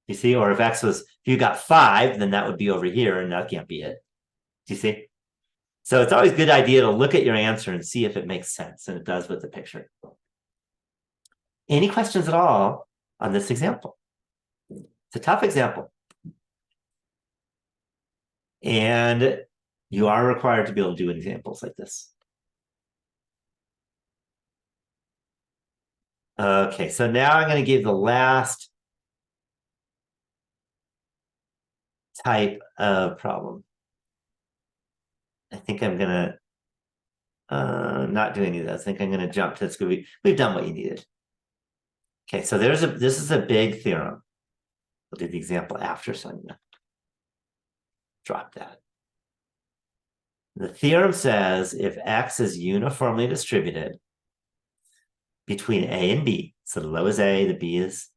Speaker 1: You see? Or if you got 5, then that would be over here and that can't be it. Do you see? So it's always a good idea to look at your answer and see if it makes sense, and it does with the picture. Any questions at all on this example? It's a tough example. And you are required to be able to do examples like this. Okay, so now I'm going to give the last type of problem. I think I'm going to not do any of those. I think I'm going to jump to this. We've done what you needed. Okay, so this is a big theorem. We'll do the example after, so I'm going to drop that. The theorem says if x is uniformly distributed between A and B, so the low is A, the B is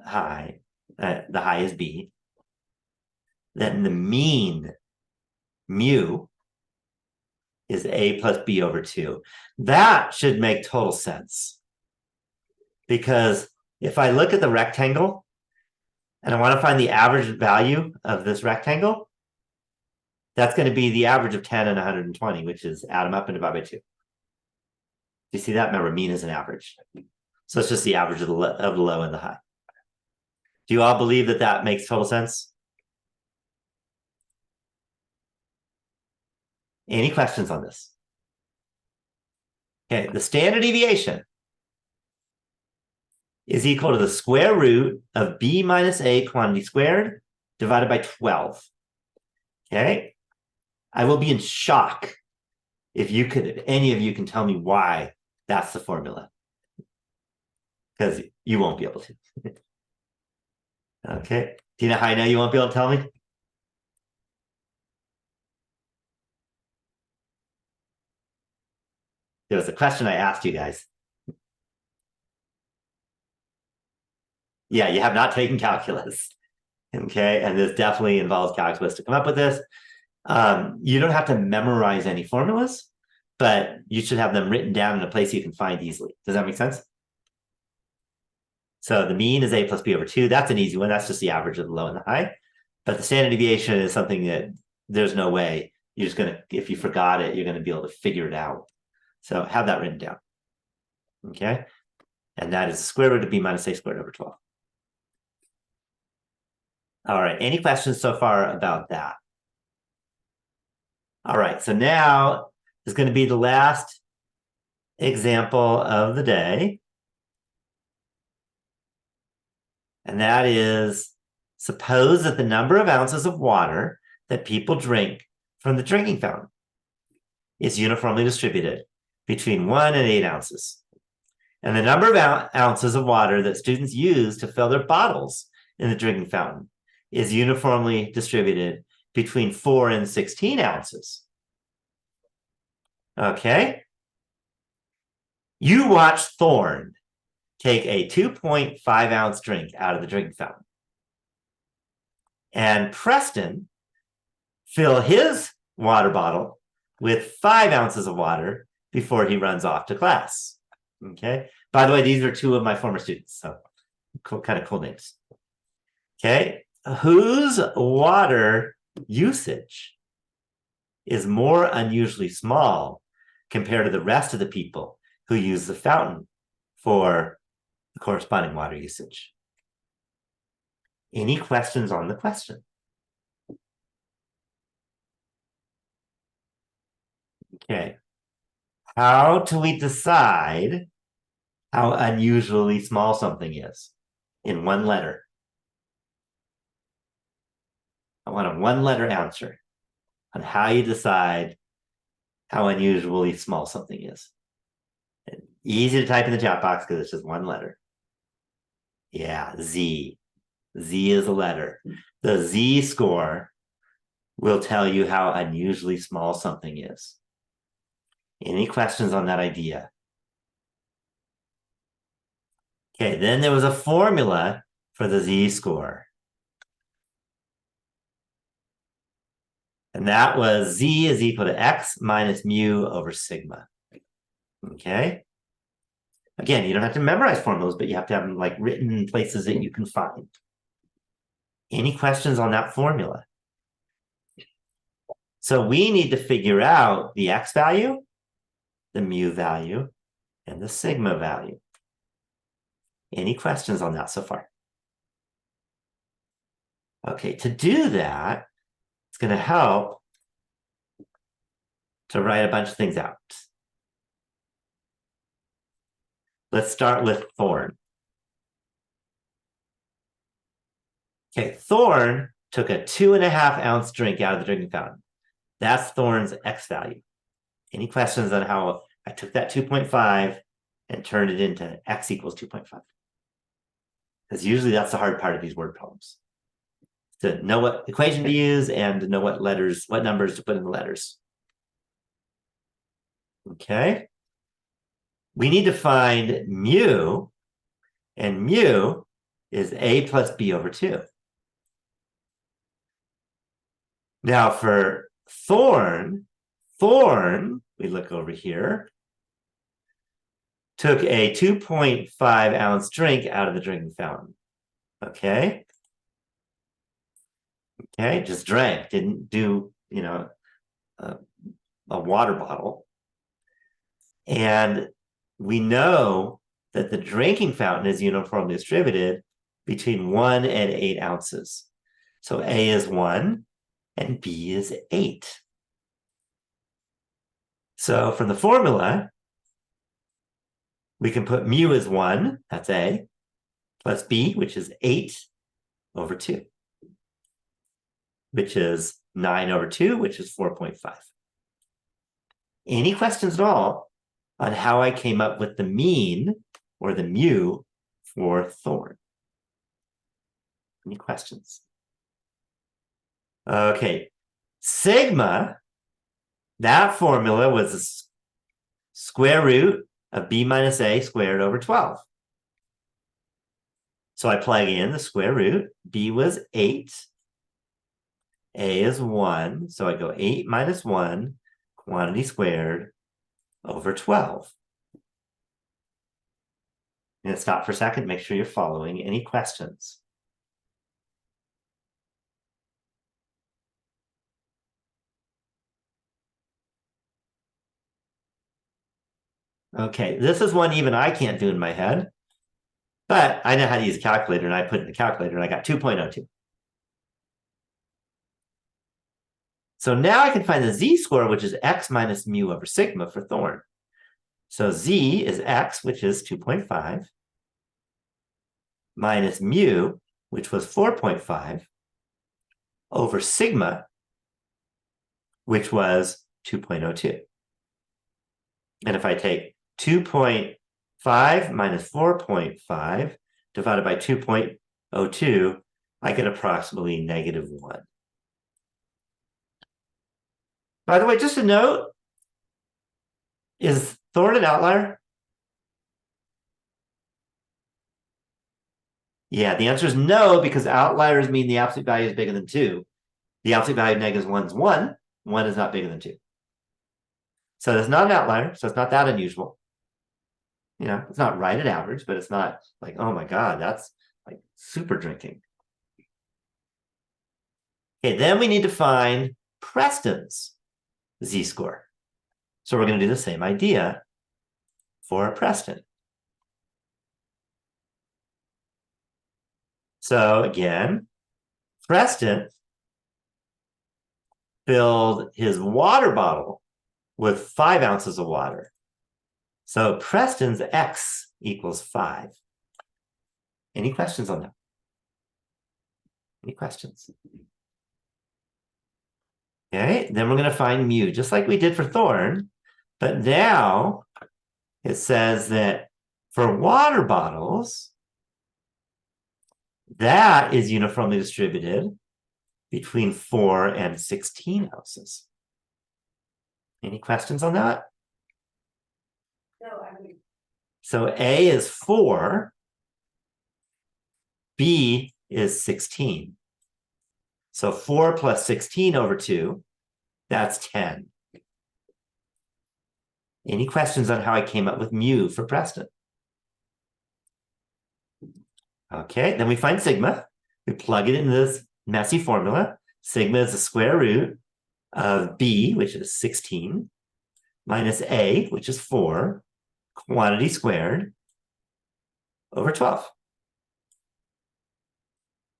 Speaker 1: high, the high is B, then the mean mu is A plus B over 2. That should make total sense. Because if I look at the rectangle and I want to find the average value of this rectangle, that's going to be the average of 10 and 120, which is add them up and divide by 2. You see that? Remember, mean is an average. So it's just the average of the low and the high. Do you all believe that that makes total sense? Any questions on this? Okay, the standard deviation is equal to the square root of b minus a quantity squared divided by 12. Okay, I will be in shock if any of you can tell me why that's the formula, because you won't be able to. Okay, do you know how I know you won't be able to tell me? There was a question I asked you guys. Yeah, you have not taken calculus. Okay, and this definitely involves calculus to come up with this. You don't have to memorize any formulas, but you should have them written down in a place you can find easily. Does that make sense? So the mean is A plus B over 2. That's an easy one. That's just the average of the low and the high. But the standard deviation is something that there's no way you're just going to, if you forgot it, you're going to be able to figure it out. So have that written down. Okay. And that is the square root of B minus A squared over 12. All right. Any questions so far about that? All right. So now is going to be the last example of the day. And that is, suppose that the number of ounces of water that people drink from the drinking fountain is uniformly distributed between 1 and 8 ounces. And the number of ounces of water that students use to fill their bottles in the drinking fountain is uniformly distributed between 4 and 16 ounces. Okay. You watch Thorne take a 2.5 ounce drink out of the drinking fountain. And Preston fill his water bottle with 5 ounces of water before he runs off to class. Okay. By the way, these are 2 of my former students. So kind of cool names. Okay. Whose water usage is more unusually small compared to the rest of the people who use the fountain for the corresponding water usage? Any questions on the question? Okay. How do we decide how unusually small something is in one letter? I want a one-letter answer on how you decide how unusually small something is. And easy to type in the chat box because it's just one letter. Yeah, Z. Z is a letter. The Z score will tell you how unusually small something is. Any questions on that idea? Okay, then there was a formula for the Z score. And that was Z is equal to X minus mu over sigma. Okay. Again, you don't have to memorize formulas, but you have to have them like written in places that you can find. Any questions on that formula? So we need to figure out the X value, the mu value, and the sigma value. Any questions on that so far? Okay, to do that, it's going to help to write a bunch of things out. Let's start with Thorne. Okay, Thorne took a 2.5 ounce drink out of the drinking fountain. That's Thorne's X value. Any questions on how I took that 2.5 and turned it into X equals 2.5? Because usually that's the hard part of these word problems. To know what equation to use and to know what letters, what numbers to put in the letters. Okay. We need to find mu, and mu is A plus B over 2. Now for Thorne, we look over here, took a 2.5 ounce drink out of the drinking fountain. Okay. Okay, just drank, didn't do, a water bottle. And we know that the drinking fountain is uniformly distributed between 1 and 8 ounces. So A is 1 and B is 8. So from the formula, we can put mu as 1, that's A, plus B, which is 8 over 2, which is 9 over 2, which is 4.5. Any questions at all on how I came up with the mean or the mu for Thorne? Any questions? Okay, sigma, that formula was the square root of B minus A squared over 12. So I plug in the square root. B was 8. A is 1. So I go 8 minus 1, quantity squared, over 12. I'm going to stop for a second, make sure you're following. Any questions? Okay, this is one even I can't do in my head, but I know how to use a calculator, and I put it in the calculator, and I got 2.02. So now I can find the z-score, which is x minus mu over sigma for Thorne. So z is x, which is 2.5, minus mu, which was 4.5, over sigma, which was 2.02. And if I take 2.5 minus 4.5 divided by 2.02, I get approximately -1. By the way, just a note, is Thorne an outlier? Yeah, the answer is no, because outliers mean the absolute value is bigger than 2. The absolute value of -1 is 1. 1 is not bigger than 2. So it's not an outlier, so it's not that unusual. You know, it's not right at average, but it's not like, oh my God, that's like super drinking. Okay, then we need to find Preston's z-score. So we're going to do the same idea for Preston. So again, Preston filled his water bottle with 5 ounces of water. So Preston's x equals 5. Any questions on that? Any questions? Okay, then we're going to find mu, just like we did for Thorne. But now it says that for water bottles, that is uniformly distributed between 4 and 16 ounces. Any questions on that?
Speaker 3: No, I mean,
Speaker 1: So A is 4, B is 16. So 4 plus 16 over 2, that's 10. Any questions on how I came up with mu for Preston? Okay, then we find sigma. We plug it into this messy formula. Sigma is the square root of B, which is 16, minus A, which is 4, quantity squared, over 12.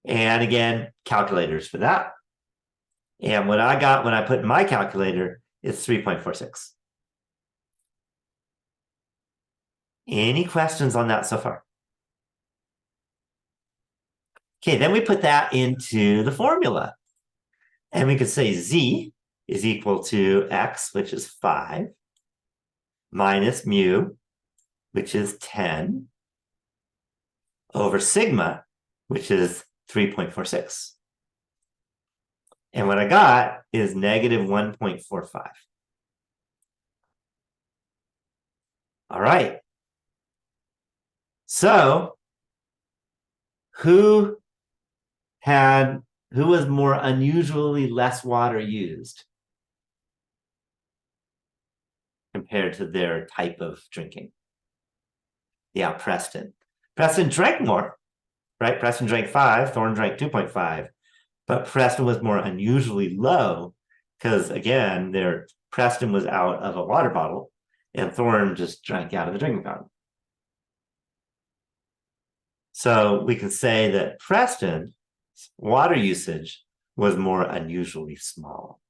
Speaker 1: And again, calculators for that. And what I got when I put in my calculator is 3.46. Any questions on that so far? Okay, then we put that into the formula. And we could say Z is equal to X, which is 5, minus mu, which is 10, over sigma, which is 3.46. And what I got is negative 1.45. All right. So who was more unusually less water used compared to their type of drinking? Yeah, Preston. Preston drank more, right? Preston drank 5, Thorne drank 2.5, but Preston was more unusually low because, again, Preston was out of a water bottle and Thorne just drank out of the drinking fountain. So we can say that Preston's water usage was more unusually small.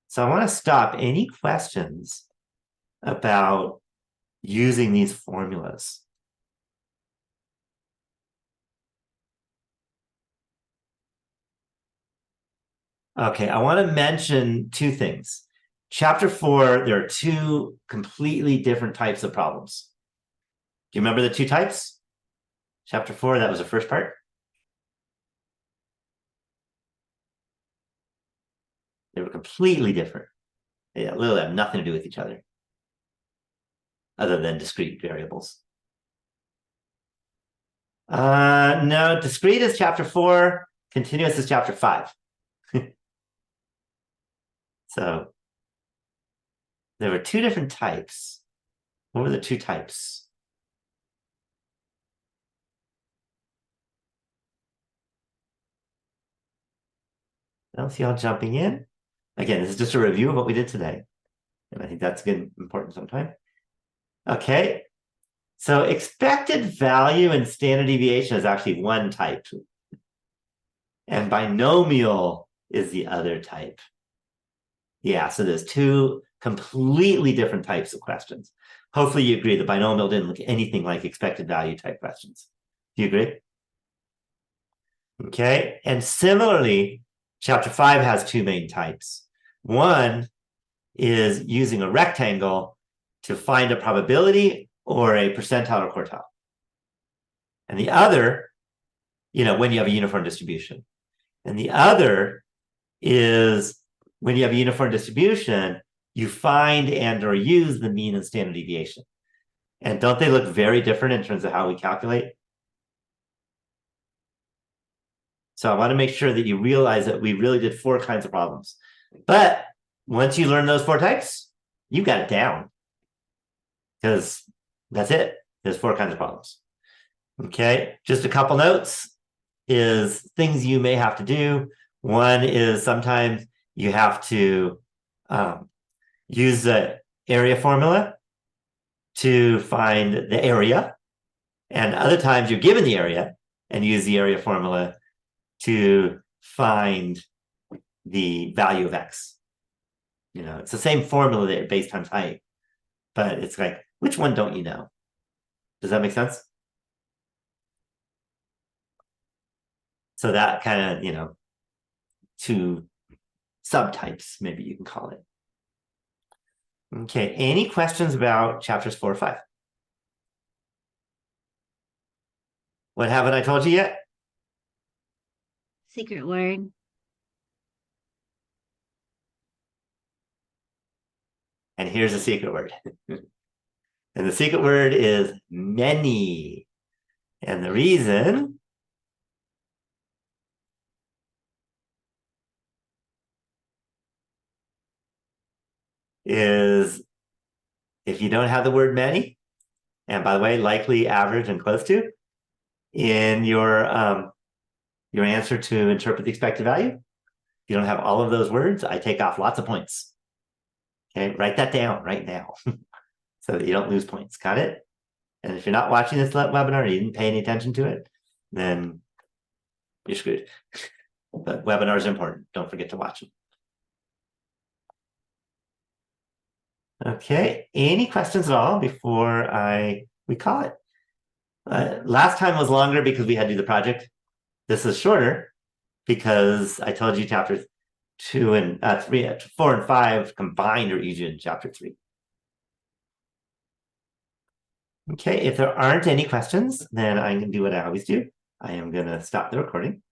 Speaker 1: So I want to stop. Any questions about using these formulas? Okay, I want to mention 2 things. Chapter 4, there are 2 completely different types of problems. Do you remember the 2 types? Chapter 4, that was the first part. They were completely different. They literally have nothing to do with each other, other than discrete variables. No, discrete is chapter 4, continuous is chapter 5. So there were 2 different types. What were the two types? I don't see y'all jumping in. Again, this is just a review of what we did today. And I think that's good, important sometime. Okay. So expected value and standard deviation is actually one type. And binomial is the other type. Yeah, so there's two completely different types of questions. Hopefully you agree the binomial didn't look anything like expected value type questions. Do you agree? Okay, and similarly, chapter 5 has two main types. One is using a rectangle to find a probability or a percentile or quartile. And the other, when you have a uniform distribution. And the other is when you have a uniform distribution, you find and or use the mean and standard deviation. And don't they look very different in terms of how we calculate? So I want to make sure that you realize that we really did 4 kinds of problems. But once you learn those 4 types, you got it down. Because that's it. There's 4 kinds of problems. Okay, just a couple notes is things you may have to do. One is sometimes you have to use the area formula to find the area. And other times you're given the area and use the area formula to find the value of x. It's the same formula there, base times height, but it's like, which one don't you know? Does that make sense? So that kind of, 2 subtypes, maybe you can call it. Okay, any questions about chapters 4 or 5? What haven't I told you yet?
Speaker 2: Secret word.
Speaker 1: And here's a secret word. And the secret word is many. And the reason is if you don't have the word many, and by the way, likely, average, and close to, in your answer to interpret the expected value, if you don't have all of those words, I take off lots of points. Okay, write that down right now so that you don't lose points. Got it? And if you're not watching this webinar, you didn't pay any attention to it, then you're screwed. But webinars are important. Don't forget to watch them. Okay, any questions at all before we call it? Last time was longer because we had to do the project. This is shorter because I told you chapters 4 and 5 combined are easier in chapter 3. Okay, if there aren't any questions, then I'm going to do what I always do. I am going to stop the recording.